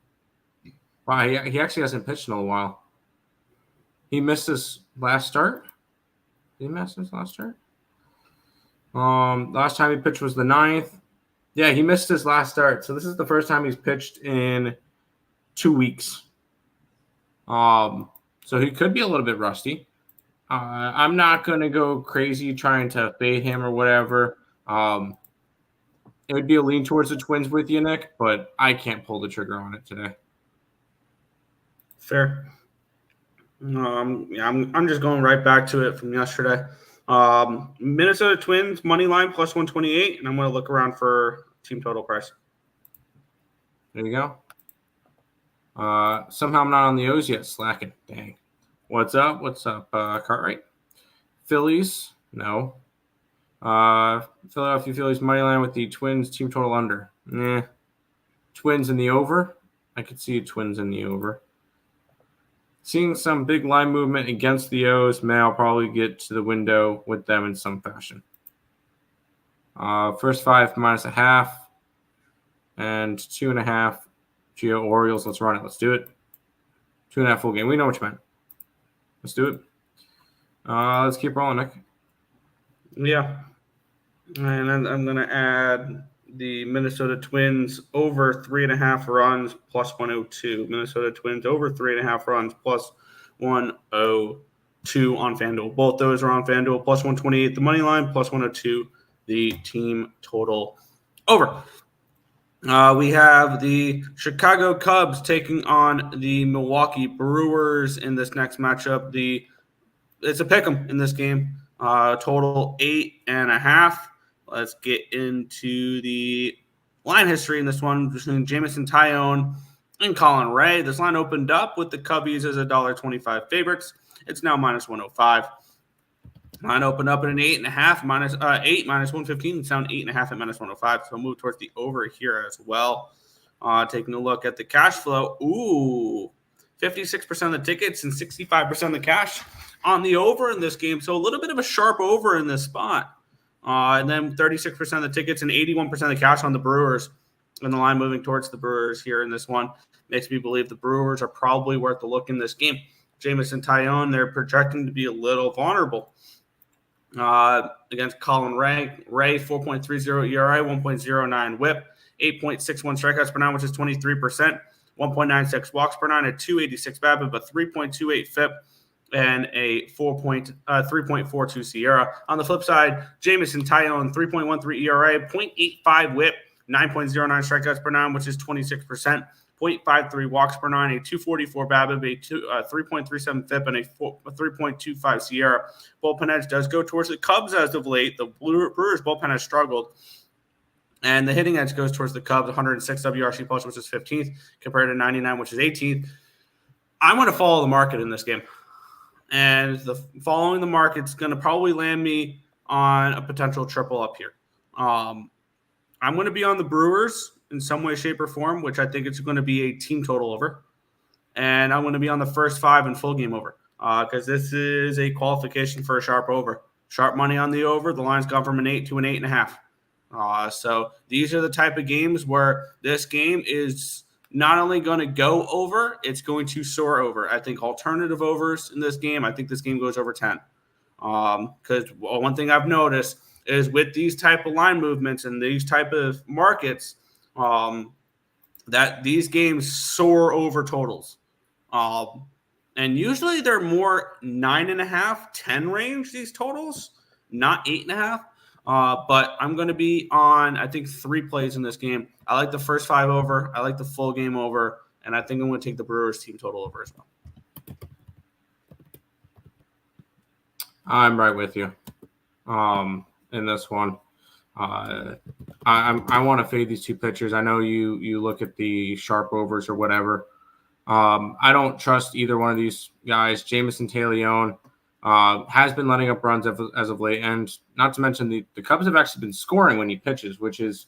Wow, he actually hasn't pitched in a while. He missed his last start. Did he miss his last start? Last time he pitched was the 9th. Yeah, he missed his last start. So this is the first time he's pitched in 2 weeks. So he could be a little bit rusty. I'm not going to go crazy trying to fade him or whatever. It would be a lean towards the Twins with you, Nick, but I can't pull the trigger on it today. Fair. I'm just going right back to it from yesterday. Minnesota Twins money line plus 128, and I'm going to look around for team total price. There you go. Somehow I'm not on the O's yet. Slacking. Dang. What's up? Cartwright? Phillies? No. Philadelphia Phillies money line with the Twins team total under. Twins in the over. I could see Twins in the over. Seeing some big line movement against the O's, I'll probably get to the window with them in some fashion. First 5 minus a half and 2.5. Gio Orioles, let's run it. Let's do it. 2.5 full game. We know what you meant. Let's do it. Let's keep rolling, Nick. Yeah. And I'm going to add the Minnesota Twins over 3.5 runs plus 102. Minnesota Twins over 3.5 runs plus 102 on FanDuel. Both those are on FanDuel plus 128 the money line, plus 102 the team total over. We have the Chicago Cubs taking on the Milwaukee Brewers in this next matchup. It's a pick'em in this game. Total 8.5. Let's get into the line history in this one between Jameson Taillon and Colin Ray. This line opened up with the Cubbies as $1.25 favorites. It's now minus 105. Line opened up at an 8.5 minus 115. It's down 8.5 at minus 105. So move towards the over here as well. Taking a look at the cash flow. 56% of the tickets and 65% of the cash on the over in this game. So a little bit of a sharp over in this spot. And then 36% of the tickets and 81% of the cash on the Brewers. And the line moving towards the Brewers here in this one makes me believe the Brewers are probably worth a look in this game. Jameson Taillon, they're projecting to be a little vulnerable against Colin Ray. Ray, 4.30 ERA, 1.09 whip, 8.61 strikeouts per nine, which is 23%, 1.96 walks per nine, a 286 BABIP, but 3.28 FIP, and a 3.42 Sierra. On the flip side, Jameson Taillon, 3.13 ERA, 0.85 whip, 9.09 strikeouts per nine, which is 26%, 0.53 walks per nine, a 244 BABIP, a 3.37 FIP, and a 3.25 Sierra. Bullpen edge does go towards the Cubs as of late. The Brewers bullpen has struggled. And the hitting edge goes towards the Cubs, 106 WRC plus, which is 15th, compared to 99, which is 18th. I'm going to follow the market in this game. And following the market's going to probably land me on a potential triple up here. I'm going to be on the Brewers in some way, shape, or form, which I think it's going to be a team total over. And I'm going to be on the first 5 and full game over because this is a qualification for a sharp over. Sharp money on the over. The line's gone from an 8 to an 8.5. So these are the type of games where this game is not only going to go over, it's going to soar over. I think alternative overs in this game, I think this game goes over 10. Because one thing I've noticed is with these type of line movements and these type of markets, that these games soar over totals. And usually they're more 9.5, 10 range, these totals, not 8.5. But I'm going to be on, I think, 3 plays in this game. I like the first 5 over. I like the full game over. And I think I'm going to take the Brewers team total over as well. I'm right with you in this one. I want to fade these 2 pitchers. I know you look at the sharp overs or whatever. I don't trust either one of these guys. Jameson Taillon, Has been letting up runs as of late, and not to mention the Cubs have actually been scoring when he pitches, which is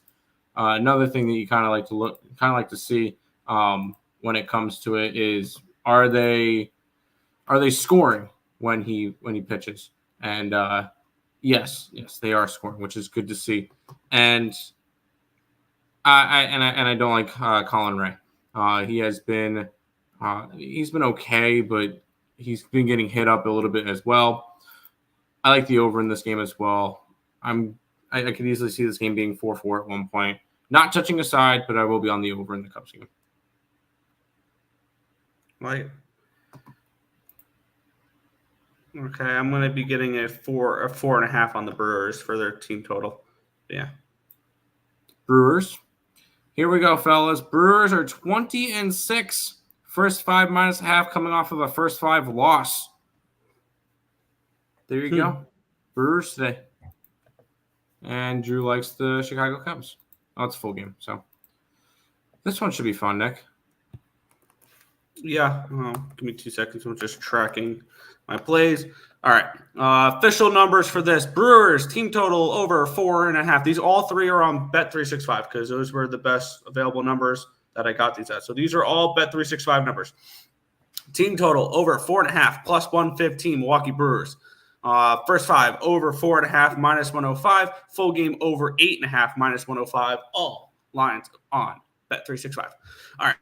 another thing that you kind of like to see when it comes to it is are they scoring when he pitches? And yes, they are scoring, which is good to see. And I don't like Colin Ray. He has been he's been okay, but he's been getting hit up a little bit as well. I like the over in this game as well. I could easily see this game being 4-4 at one point. Not touching a side, but I will be on the over in the Cubs game. Right. Okay, I'm going to be getting a 4.5 on the Brewers for their team total. Yeah. Brewers. Here we go, fellas. Brewers are 20-6. First 5 minus a half coming off of a first 5 loss. There you go. Brewers today. And Drew likes the Chicago Cubs. Oh, it's a full game. So this one should be fun, Nick. Yeah. Give me 2 seconds. I'm just tracking my plays. All right. Official numbers for this. Brewers team total over 4.5. These all three are on Bet365 because those were the best available numbers that I got these at. So these are all Bet365 numbers. Team total over 4.5 plus 115 Milwaukee Brewers. First 5 over 4.5 minus 105. Full game over 8.5 minus 105. All lines on Bet365. All right.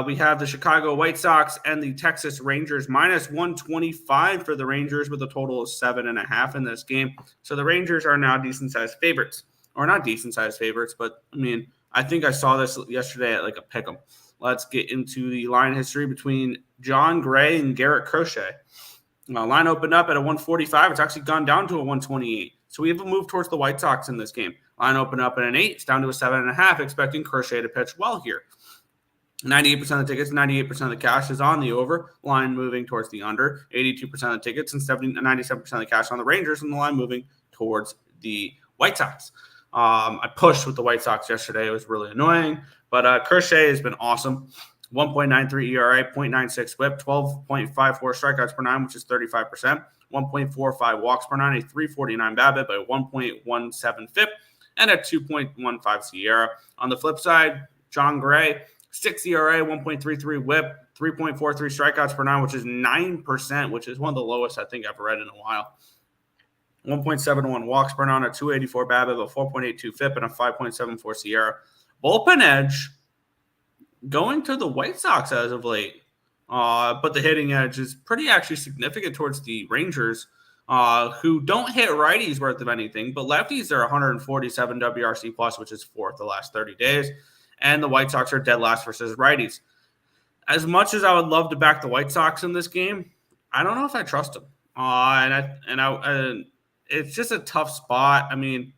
We have the Chicago White Sox and the Texas Rangers minus 125 for the Rangers with a total of 7.5 in this game. So the Rangers are now decent-sized favorites. Or not decent-sized favorites, but, I mean, I think I saw this yesterday at like a pick'em. Let's get into the line history between John Gray and Garrett Crochet. Line opened up at a 145. It's actually gone down to a 128. So we have a move towards the White Sox in this game. Line opened up at an 8. It's down to a 7.5, expecting Crochet to pitch well here. 98% of the tickets, 98% of the cash is on the over. Line moving towards the under. 82% of the tickets and 97% of the cash on the Rangers, and the line moving towards the White Sox. I pushed with the White Sox yesterday. It was really annoying. But Crochet has been awesome. 1.93 ERA, 0.96 whip, 12.54 strikeouts per 9, which is 35%. 1.45 walks per 9, a 349 BABIP, a 1.17 FIP, and a 2.15 SIERA. On the flip side, John Gray, 6 ERA, 1.33 whip, 3.43 strikeouts per 9, which is 9%, which is one of the lowest I think I've read in a while. 1.71 walks per 9, a 284 BABIP, a 4.82 FIP, and a 5.74 SIERA. Bullpen edge going to the White Sox as of late. But the hitting edge is pretty actually significant towards the Rangers, who don't hit righties worth of anything, but lefties are 147 WRC plus, which is 4th the last 30 days. And the White Sox are dead last versus righties. As much as I would love to back the White Sox in this game, I don't know if I trust them. And it's just a tough spot. I mean,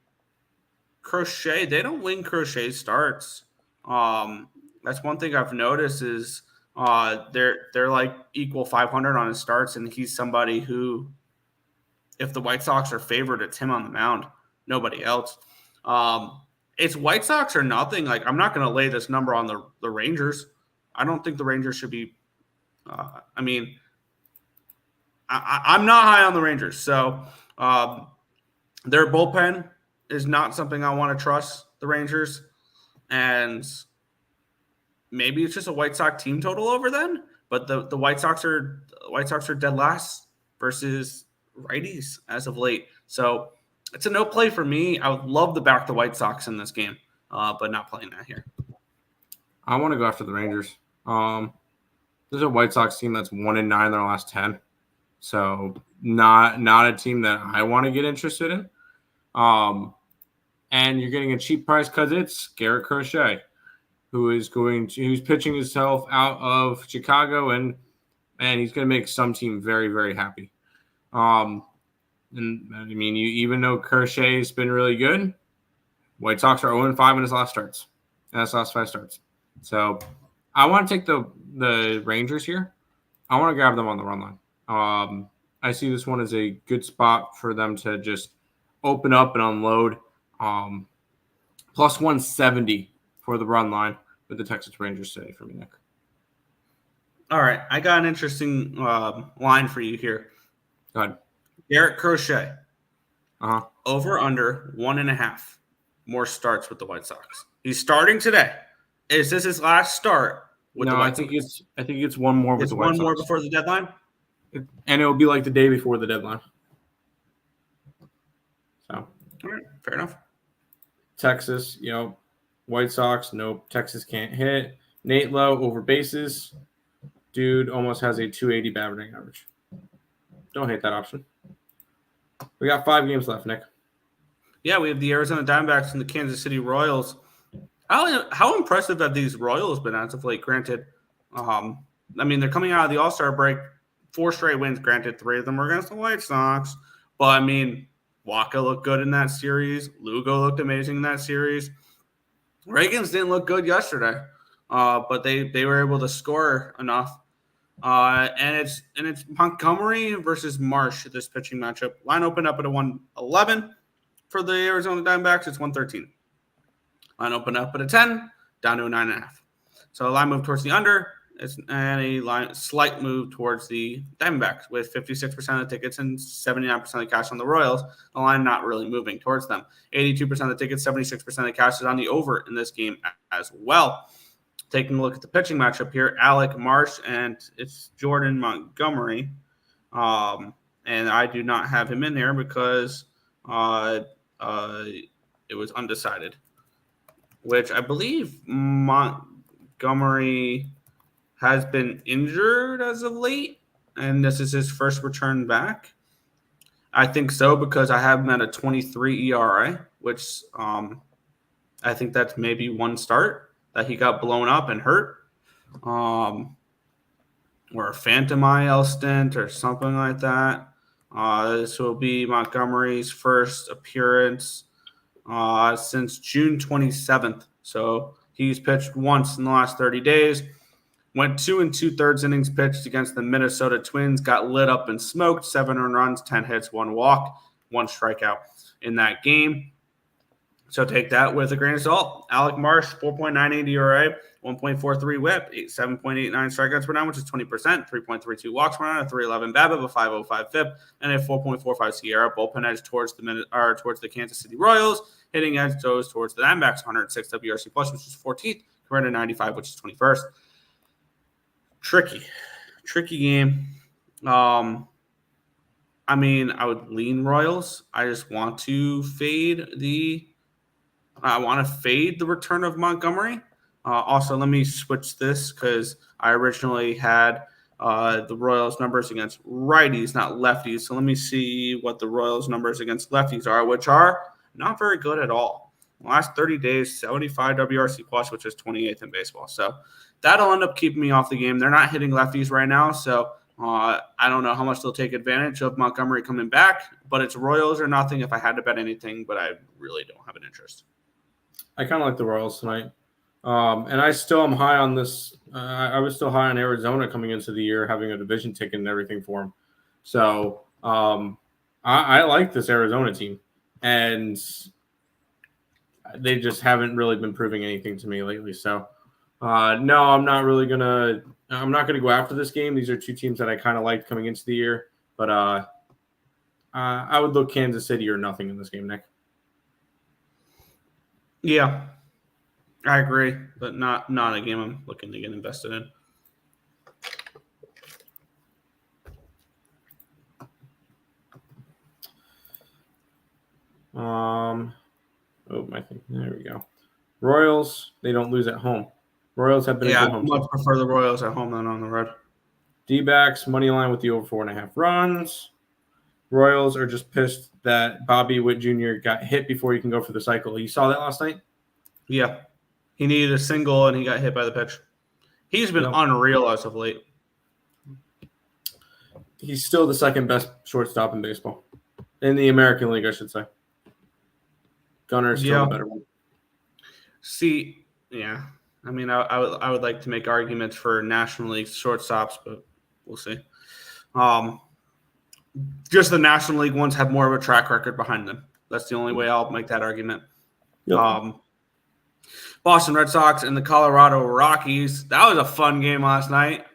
Crochet, they don't win Crochet starts. That's one thing I've noticed is they're like equal 500 on his starts, and he's somebody who, if the White Sox are favored, it's him on the mound, nobody else. It's White Sox or nothing. Like, I'm not going to lay this number on the Rangers. I don't think the Rangers should be. I'm not high on the Rangers, so their bullpen is not something I want to trust the Rangers, and maybe it's just a White Sox team total over then. But the White Sox are dead last versus righties as of late, so it's a no play for me. I would love to back the White Sox in this game, but not playing that here. I want to go after the Rangers. There's a White Sox team that's 1-9 in their last 10, so not a team that I want to get interested in. And you're getting a cheap price because it's Garrett Crochet, who's pitching himself out of Chicago, and he's going to make some team very, very happy. And I mean, you even though Crochet's been really good, White Sox are 0-5 in his last starts. And his last 5 starts. So I want to take the Rangers here. I want to grab them on the run line. I see this one as a good spot for them to just open up and unload. Plus 170 for the run line with the Texas Rangers today for me, Nick. All right. I got an interesting line for you here. Go ahead. Garrett Crochet. Uh-huh. Over under 1.5 more starts with the White Sox. He's starting today. Is this his last start with the White Sox? I think it's one more with It's the White one Sox. more before the deadline? And it'll be like the day before the deadline. So, all right, fair enough. Texas, White Sox, nope. Texas can't hit. Nate Lowe over bases. Dude almost has a 280 batting average. Don't hate that option. We got 5 games left, Nick. Yeah, we have the Arizona Diamondbacks and the Kansas City Royals. How impressive have these Royals been as of late? Granted, they're coming out of the All-Star break, 4 straight wins. Granted, 3 of them were against the White Sox. But, Waka looked good in that series. Lugo looked amazing in that series. Reagans didn't look good yesterday, but they were able to score enough. And it's Montgomery versus Marsh, this pitching matchup. Line opened up at a 111 for the Arizona Diamondbacks. It's 113. Line opened up at a 10, down to a 9.5. So a line move towards the under, and a slight move towards the Diamondbacks with 56% of the tickets and 79% of the cash on the Royals. The line not really moving towards them. 82% of the tickets, 76% of the cash is on the over in this game as well. Taking a look at the pitching matchup here, Alec Marsh and it's Jordan Montgomery. And I do not have him in here because it was undecided, which I believe Montgomery has been injured as of late, and this is his first return back. I think so because I have him at a 23 ERA, which I think that's maybe one start that he got blown up and hurt, or a phantom IL stint or something like that. This will be Montgomery's first appearance since June 27th. So he's pitched once in the last 30 days. Went 2 2/3 innings pitched against the Minnesota Twins. Got lit up and smoked. 7 earned runs, 10 hits, 1 walk, 1 strikeout in that game. So take that with a grain of salt. Alec Marsh, 4.98 ERA, 1.43 WHIP, 7.89 strikeouts per 9, which is 20%, 3.32 walks per 9, a 3.11 BABIP, a 5.05 FIP, and a 4.45 SIERA. Bullpen edge towards the Kansas City Royals. Hitting edge goes towards the Diamondbacks, 106 WRC plus, which is 14th, compared to 95, which is 21st. Tricky game. I would lean Royals. I just want to fade the return of Montgomery. Also, let me switch this because I originally had the Royals numbers against righties, not lefties. So let me see what the Royals numbers against lefties are, which are not very good at all. The last 30 days, 75 WRC plus, which is 28th in baseball. So that'll end up keeping me off the game. They're not hitting lefties right now, so I don't know how much they'll take advantage of Montgomery coming back, but it's Royals or nothing if I had to bet anything, but I really don't have an interest. I kind of like the Royals tonight. And I still am high on this. I was still high on Arizona coming into the year, having a division ticket and everything for them. So I like this Arizona team. And they just haven't really been proving anything to me lately. So, no, I'm not going to go after this game. These are 2 teams that I kind of liked coming into the year. But I would look Kansas City or nothing in this game, Nick. Yeah, I agree, but not a game I'm looking to get invested in. My thing. There we go. Royals, they don't lose at home. Royals have been a good home team. I much prefer the Royals at home than on the road. D-backs, money line with the over 4.5 runs. Royals are just pissed that Bobby Witt Jr. got hit before he can go for the cycle. You saw that last night? Yeah. He needed a single, and he got hit by the pitch. He's been unreal as of late. He's still the second best shortstop in baseball. In the American League, I should say. Gunner's still the better one. See, yeah. I would like to make arguments for National League shortstops, but we'll see. Just the National League ones have more of a track record behind them. That's the only way I'll make that argument. Yep. Boston Red Sox and the Colorado Rockies. That was a fun game last night.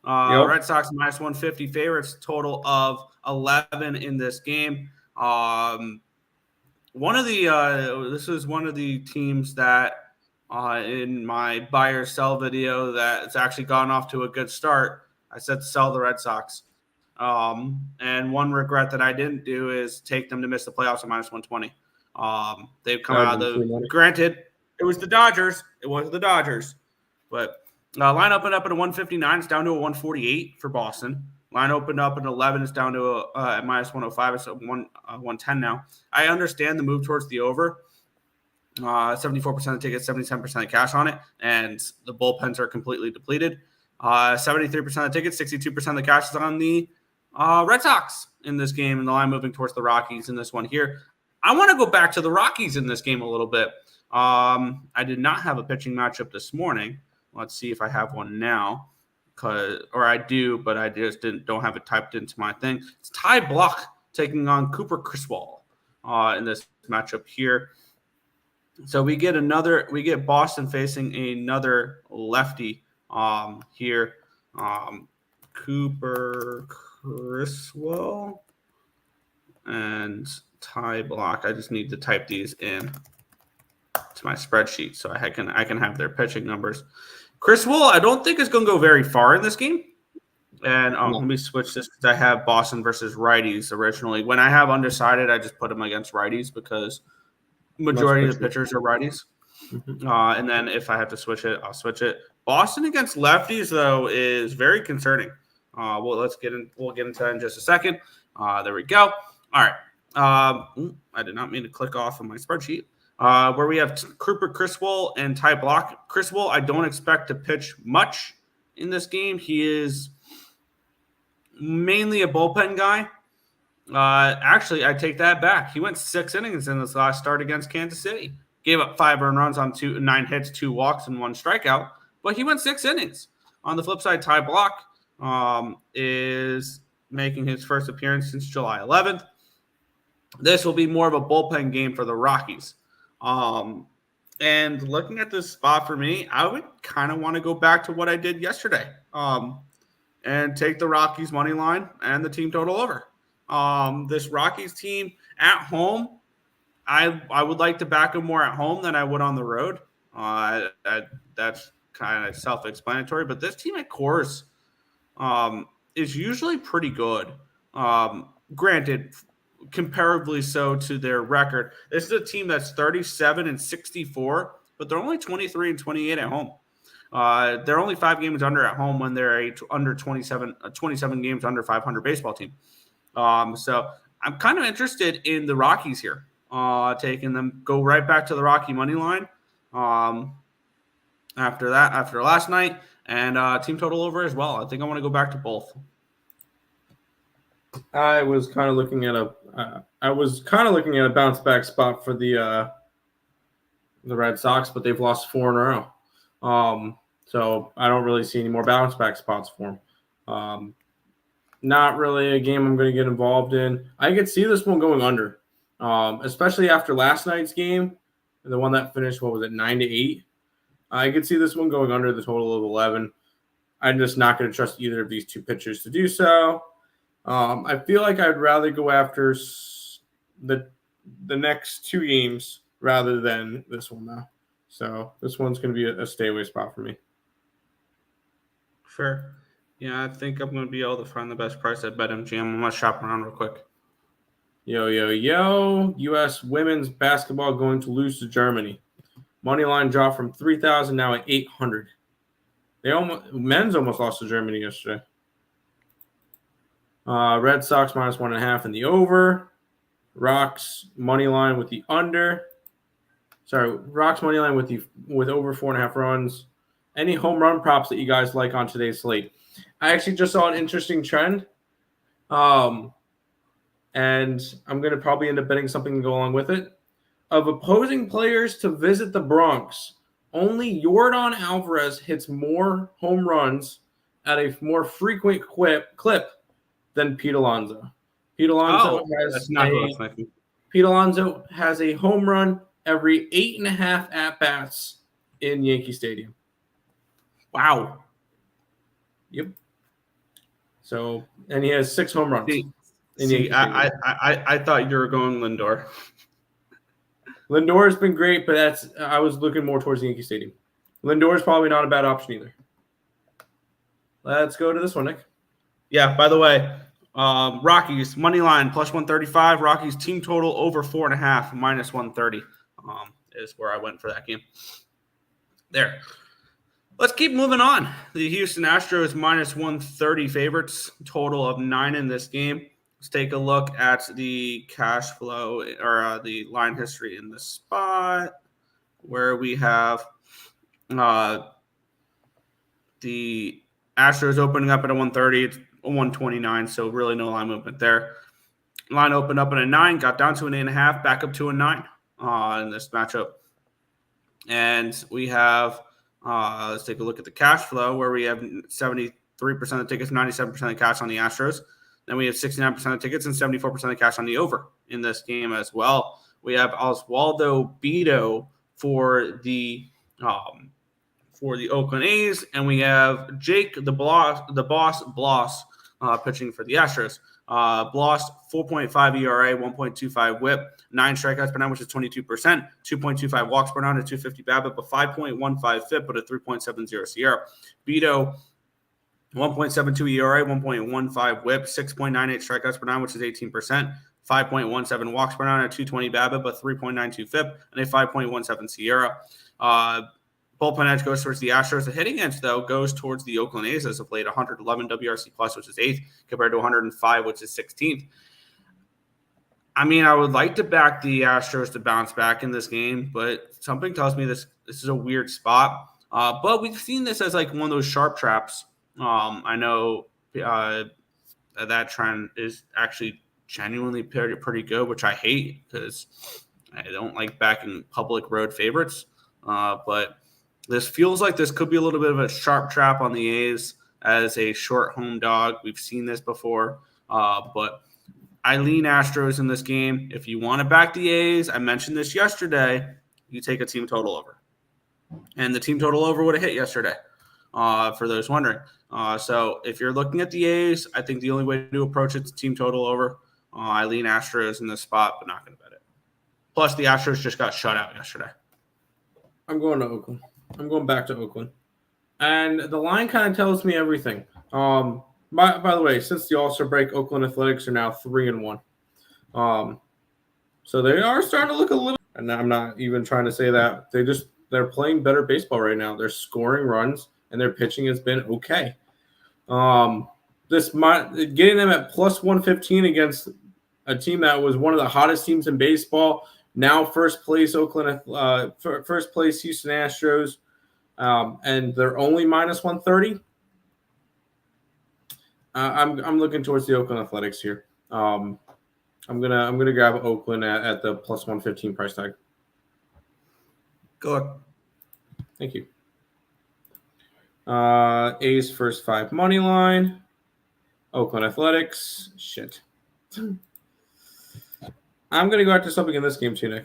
Red Sox minus 150 favorites, total of 11 in this game. This is one of the teams that in my buy or sell video that's actually gone off to a good start. I said to sell the Red Sox. And one regret that I didn't do is take them to miss the playoffs at minus 120. They've come out of the – granted, it was the Dodgers. It was the Dodgers. But line opened up at a 159. It's down to a 148 for Boston. Line opened up at 11. It's down to at minus 105. It's 110 now. I understand the move towards the over. 74% of the tickets, 77% of cash on it, and the bullpens are completely depleted. 73% of the tickets, 62% of the cash is on the Red Sox in this game, and the line moving towards the Rockies in this one here. I want to go back to the Rockies in this game a little bit. I did not have a pitching matchup this morning. Let's see if I have one now, or I do, but I just don't have it typed into my thing. It's Ty Block taking on Cooper Criswell in this matchup here. So we get Boston facing another lefty here. Cooper Criswell and Ty Block. I just need to type these in to my spreadsheet so I can have their pitching numbers. Criswell, I don't think is going to go very far in this game. And let me switch this because I have Boston versus righties originally. When I have undecided, I just put them against righties because majority of the pitchers are righties. Mm-hmm. And then if I have to switch it, I'll switch it. Boston against lefties, though, is very concerning. We'll get into that in just a second. There we go. All right. I did not mean to click off of my spreadsheet. Where we have Cooper Criswell and Ty Block. Criswell, I don't expect to pitch much in this game. He is mainly a bullpen guy. Actually, I take that back. He went 6 innings in this last start against Kansas City. Gave up 5 earned runs on 9 hits, 2 walks, and 1 strikeout. But he went 6 innings. On the flip side, Ty Block is making his first appearance since July 11th. This will be more of a bullpen game for the Rockies. And looking at this spot for me, I would kind of want to go back to what I did yesterday and take the Rockies money line and the team total over. This Rockies team at home, I would like to back them more at home than I would on the road. That's kind of self-explanatory, but this team at Coors is usually pretty good. Granted, comparably so to their record. This is a team that's 37-64, but they're only 23-28 at home. They're only 5 games under at home when they're under 27 games under 500 baseball team. So I'm kind of interested in the Rockies here, taking them, go right back to the Rocky money line after last night, and team total over as well. I think I want to go back to both. I was kind of looking at a bounce back spot for the Red Sox, but they've lost 4 in a row. So I don't really see any more bounce back spots for them. Not really a game I'm going to get involved in. I could see this one going under, especially after last night's game, the one that finished, 9-8. I could see this one going under the total of 11. I'm just not going to trust either of these two pitchers to do so. I feel like I'd rather go after the next 2 games rather than this one now. So this one's going to be a stay away spot for me. Sure. Yeah, I think I'm going to be able to find the best price at BetMGM. I'm going to shop around real quick. Yo. U.S. women's basketball going to lose to Germany. Money line dropped from 3,000 now at 800. Men's almost lost to Germany yesterday. Red Sox minus 1.5 in the over. Rocks money line with the under. Rocks money line with over 4.5 runs. Any home run props that you guys like on today's slate? I actually just saw an interesting trend. And I'm going to probably end up betting something to go along with it. Of opposing players to visit the Bronx, only Yordan Alvarez hits more home runs at a more frequent clip than Pete Alonso. Pete Alonso has a home run every 8.5 at-bats in Yankee Stadium. Wow. Yep. So, and he has 6 home runs. I thought you were going Lindor. Lindor has been great, but I was looking more towards the Yankee Stadium. Lindor is probably not a bad option either. Let's go to this one, Nick. Yeah, by the way, Rockies, money line, plus 135. Rockies team total over 4.5, minus 130 is where I went for that game. There. Let's keep moving on. The Houston Astros, minus 130 favorites, total of 9 in this game. Let's take a look at the cash flow or the line history in this spot where we have the Astros opening up at a 130. It's a 129, so really no line movement there. Line opened up at a 9, got down to an 8.5, back up to a 9 in this matchup. And we have, let's take a look at the cash flow where we have 73% of tickets, 97% of cash on the Astros. Then we have 69% of tickets and 74% of cash on the over in this game as well. We have Oswaldo Bido for the Oakland A's, and we have Jake the Boss Bloss pitching for the Astros. Bloss 4.5 ERA, 1.25 WHIP, 9 strikeouts per nine, which is 22%, 2.25 walks per nine, a 250 BABIP, a 5.15 FIP, but a 3.70 Sierra. Beto 1.72 ERA, 1.15 WHIP, 6.98 strikeouts per nine, which is 18%, 5.17 walks per nine, a 220 BABIP, a 3.92 FIP, and a 5.17 Sierra. Bullpen edge goes towards the Astros. The hitting edge, though, goes towards the Oakland A's as of late, 111 WRC plus, which is 8th, compared to 105, which is 16th. I mean, I would like to back the Astros to bounce back in this game, but something tells me this is a weird spot. But we've seen this as like one of those sharp traps. I know that trend is actually genuinely pretty good, which I hate because I don't like backing public road favorites. But this feels like this could be a little bit of a sharp trap on the A's as a short home dog. We've seen this before, but I lean Astros in this game. If you want to back the A's, I mentioned this yesterday, you take a team total over. And the team total over would have hit yesterday, for those wondering. So if you're looking at the A's, I think the only way to approach it is team total over. I lean Astros in this spot, but not going to bet it. Plus, the Astros just got shut out yesterday. I'm going to Oakland. I'm going back to Oakland. And the line kind of tells me everything. By the way, since the All-Star break, Oakland Athletics are now 3-1. So they are starting to look a little – and I'm not even trying to say that. They're playing better baseball right now. They're scoring runs, and their pitching has been okay. Getting them at plus 115 against a team that was one of the hottest teams in baseball – now first place first place Houston Astros, and they're only minus 130. I'm looking towards the Oakland Athletics here. I'm gonna grab Oakland at the plus 115 price tag. Go ahead. Thank you. A's first 5 money line. Oakland Athletics. Shit. I'm going to go after something in this game too, Nick.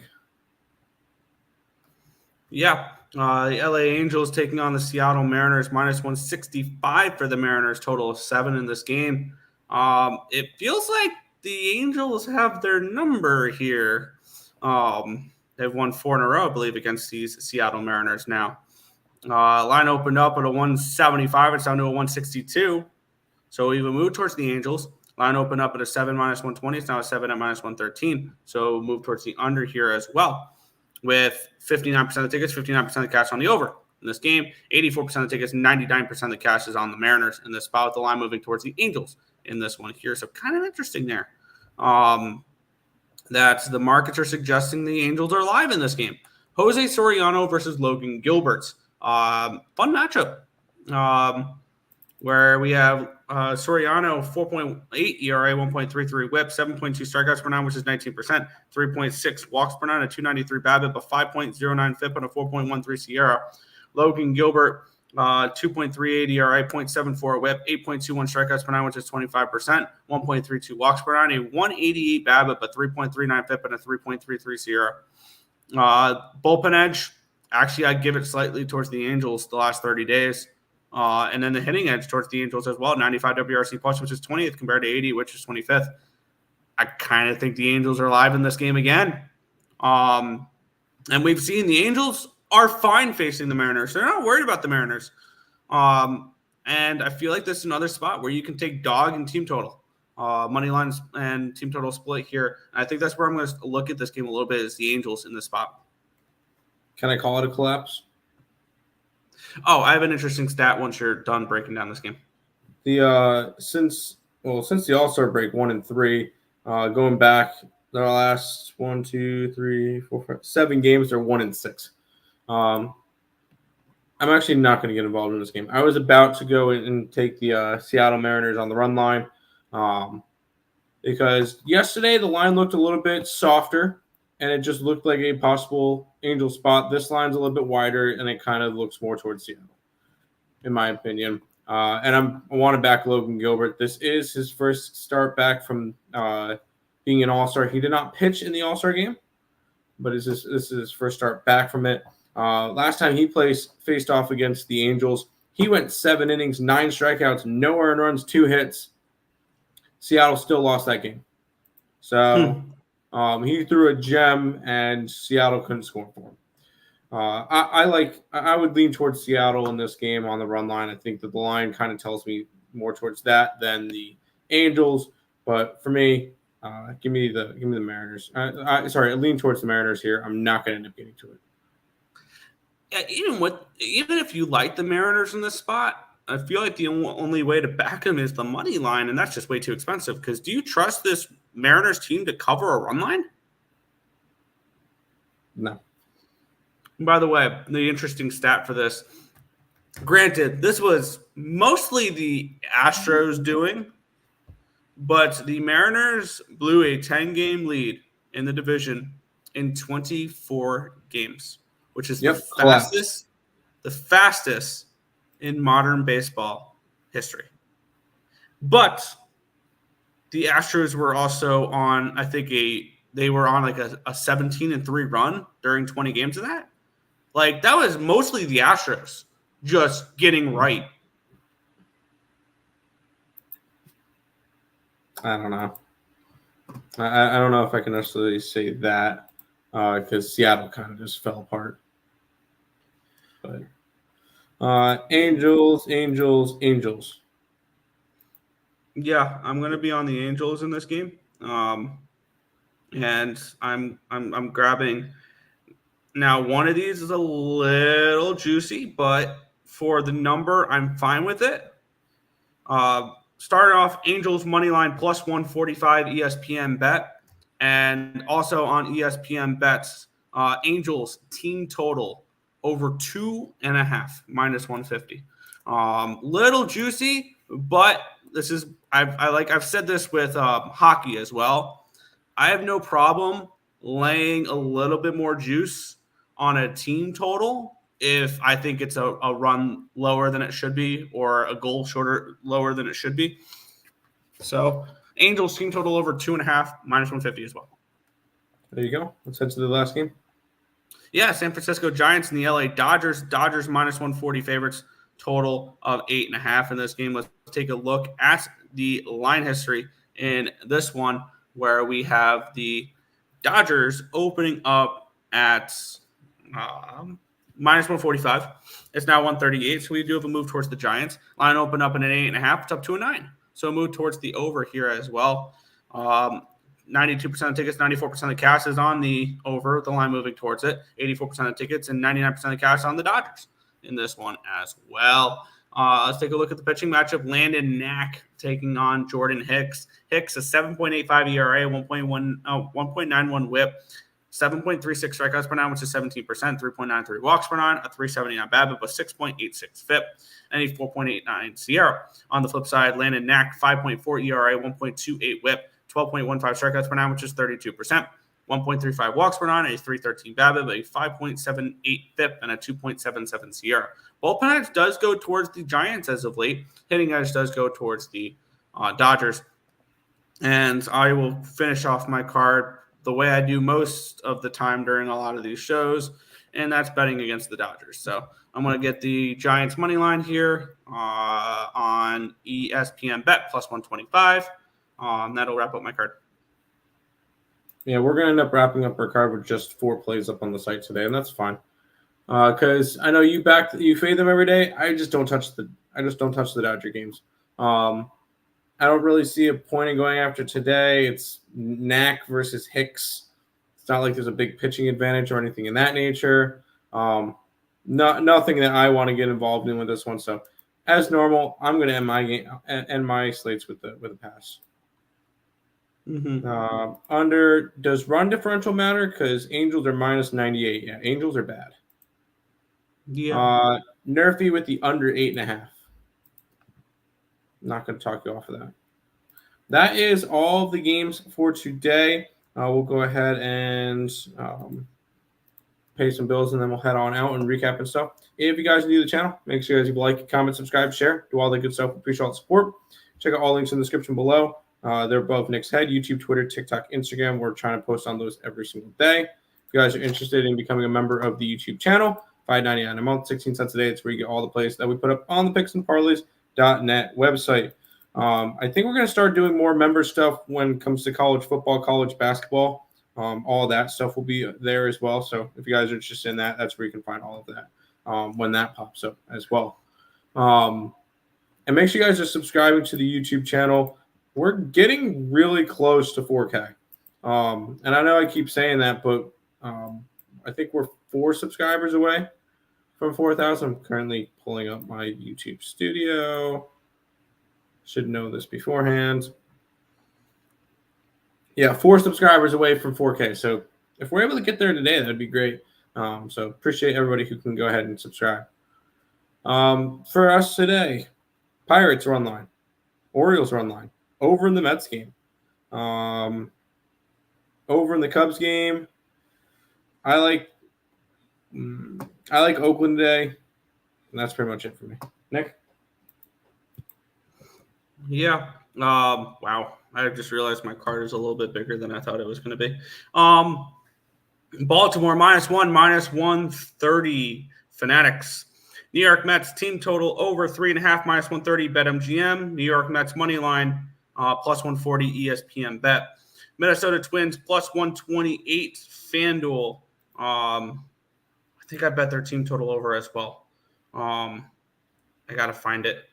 Yeah. The LA Angels taking on the Seattle Mariners, minus 165 for the Mariners, total of 7 in this game. It feels like the Angels have their number here. They've won 4 in a row, I believe, against these Seattle Mariners now. Line opened up at a 175. It's down to a 162. So we even moved towards the Angels. Line opened up at a 7 minus 120. It's now a 7 at minus 113. So move towards the under here as well. With 59% of the tickets, 59% of the cash on the over. In this game, 84% of the tickets, 99% of the cash is on the Mariners in this spot with the line moving towards the Angels in this one here. So kind of interesting there. That the markets are suggesting the Angels are live in this game. Jose Soriano versus Logan Gilbert. Fun matchup. Where we have Soriano 4.8 ERA, 1.33 WHIP, 7.2 strikeouts per nine, which is 19%, 3.6 walks per nine, a 293 BABIP, a 5.09 FIP, and a 4.13 Sierra. Logan Gilbert, 2.38 ERA, 0.74 WHIP, 8.21 strikeouts per nine, which is 25%, 1.32 walks per nine, a 188 BABIP, a 3.39 FIP, and a 3.33 Sierra. Bullpen edge, actually, I'd give it slightly towards the Angels the last 30 days. And then the hitting edge towards the Angels as well, 95 WRC plus, which is 20th compared to 80, which is 25th. I kind of think the Angels are live in this game again. And we've seen the Angels are fine facing the Mariners. They're not worried about the Mariners. And I feel like this is another spot where you can take dog and team total. Money lines and team total split here. And I think that's where I'm going to look at this game a little bit, is the Angels in this spot. Can I call it a collapse? Oh, I have an interesting stat once you're done breaking down this game. Since the All-Star break, 1-3, going back their last 1, 2, 3, 4, 5, 7 games, they're 1-6. I'm actually not going to get involved in this game. I was about to go and take the Seattle Mariners on the run line, because yesterday the line looked a little bit softer, and it just looked like a possible Angel spot. This line's a little bit wider, and it kind of looks more towards Seattle, in my opinion. And I want to back Logan Gilbert. This is his first start back from being an All-Star. He did not pitch in the All-Star game, but this is his first start back from it. Last time he faced off against the Angels, he went 7 innings, 9 strikeouts, no earned runs, 2 hits. Seattle still lost that game. So he threw a gem, and Seattle couldn't score for him. I would lean towards Seattle in this game on the run line. I think that the line kind of tells me more towards that than the Angels. But for me, give me the Mariners. I lean towards the Mariners here. I'm not going to end up getting to it. Yeah, even if you like the Mariners in this spot, I feel like the only way to back them is the money line, and that's just way too expensive. Because do you trust this Mariners team to cover a run line? No. And by the way, the interesting stat for this, granted, this was mostly the Astros doing, but the Mariners blew a 10-game lead in the division in 24 games, which is the fastest in modern baseball history. But the Astros were also on, I think, they were on like a 17-3 run during 20 games of that. Like, that was mostly the Astros just getting right. I don't know. I don't know if I can necessarily say that, because Seattle kind of just fell apart. But Angels. Yeah, I'm going to be on the Angels in this game. And I'm grabbing. Now, one of these is a little juicy, but for the number, I'm fine with it. Starting off, Angels money line plus 145 ESPN bet, and also on ESPN bets, Angels team total over 2.5 minus 150. Little juicy, but this is I've said this with hockey as well. I have no problem laying a little bit more juice on a team total if I think it's a run lower than it should be or a goal lower than it should be. So Angels team total over 2.5 minus 150 as well. There you go. Let's head to the last game. Yeah, San Francisco Giants and the LA Dodgers. Dodgers minus 140 favorites, total of 8.5 in this game. Let's take a look at the line history in this one, where we have the Dodgers opening up at minus 145. It's now 138, so we do have a move towards the Giants. Line opened up in an 8.5. It's up to a 9. So a move towards the over here as well. 92% of tickets, 94% of the cash is on the over, the line moving towards it. 84% of tickets and 99% of the cash on the Dodgers in this one as well. Let's take a look at the pitching matchup. Landon Knack taking on Jordan Hicks. Hicks, a 7.85 ERA, 1.91 whip, 7.36 strikeouts per nine, which is 17%, 3.93 walks per nine, a 379 BABIP, a 6.86 FIP, and a 4.89 Sierra. On the flip side, Landon Knack, 5.4 ERA, 1.28 whip, 12.15 strikeouts per nine, which is 32%, 1.35 walks per nine, a 313 BABIP, a 5.78 FIP, and a 2.77 Sierra. Bullpen edge does go towards the Giants as of late. Hitting edge does go towards the Dodgers. And I will finish off my card the way I do most of the time during a lot of these shows, and that's betting against the Dodgers. So I'm going to get the Giants money line here on ESPN Bet plus 125. That'll wrap up my card. Yeah, we're going to end up wrapping up our card with just 4 plays up on the site today, and that's fine. Because I know you fade them every day. I just don't touch the Dodger games. I don't really see a point in going after today. It's Knack versus Hicks. It's not like there's a big pitching advantage or anything in that nature. Nothing that I want to get involved in with this one. So, as normal, I'm going to end my slates with a pass. Mm-hmm. Under, does run differential matter? Because Angels are minus 98. Yeah, Angels are bad. Yeah. Nerfy with the under 8.5. Not going to talk you off of that. That is all of the games for today. We'll go ahead and pay some bills, and then we'll head on out and recap and stuff. If you guys are new to the channel, make sure you guys like, comment, subscribe, share, do all the good stuff. We appreciate all the support. Check out all links in the description below. They're above Nick's head: YouTube, Twitter, TikTok, Instagram. We're trying to post on those every single day. If you guys are interested in becoming a member of the YouTube channel, $5.99 a month, 16 cents a day. It's where you get all the plays that we put up on the picksandparleys.net website. I think we're going to start doing more member stuff when it comes to college football, college basketball. All that stuff will be there as well. So if you guys are interested in that, that's where you can find all of that when that pops up as well. And make sure you guys are subscribing to the YouTube channel. We're getting really close to 4K. And I know I keep saying that, but I think we're 4 subscribers away from 4,000. I'm currently pulling up my YouTube studio. Should know this beforehand. Yeah, 4 subscribers away from 4K. So if we're able to get there today, that'd be great. So appreciate everybody who can go ahead and subscribe. For us today, Pirates are online. Orioles are online. Over in the Mets game. Over in the Cubs game. I like Oakland today. And that's pretty much it for me. Nick? Yeah. Wow. I just realized my card is a little bit bigger than I thought it was going to be. Baltimore -1, -130. Fanatics. New York Mets team total over 3.5, -130. BetMGM. New York Mets money line +140. ESPN Bet. Minnesota Twins +128. FanDuel. I think I bet their team total over as well. I gotta find it.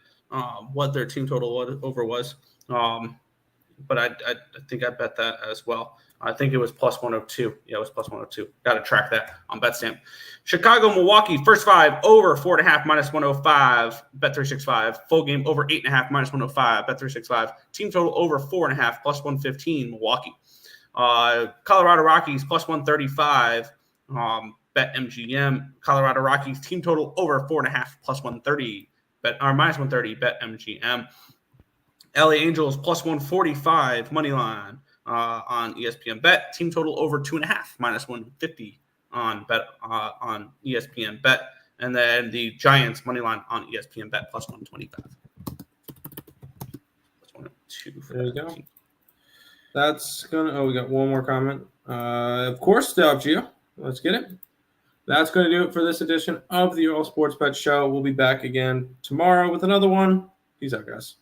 What their team total over was. But I think I bet that as well. I think it was +102. Yeah, it was +102. Got to track that on BetStamp. Chicago, Milwaukee, first 5 over 4.5 -105. Bet365. Full game over 8.5 -105. Bet365. Team total over 4.5 +115. Milwaukee. Colorado Rockies +135. BetMGM. Colorado Rockies team total over 4.5 +130. -130. BetMGM. LA Angels +145 money line on ESPN Bet. Team total over 2.5 -150 on ESPN Bet, and then the Giants money line on ESPN Bet +125. There you go. That's gonna. Oh, we got one more comment. Of course, Gio. Let's get it. That's going to do it for this edition of the All Sports Bet Show. We'll be back again tomorrow with another one. Peace out, guys.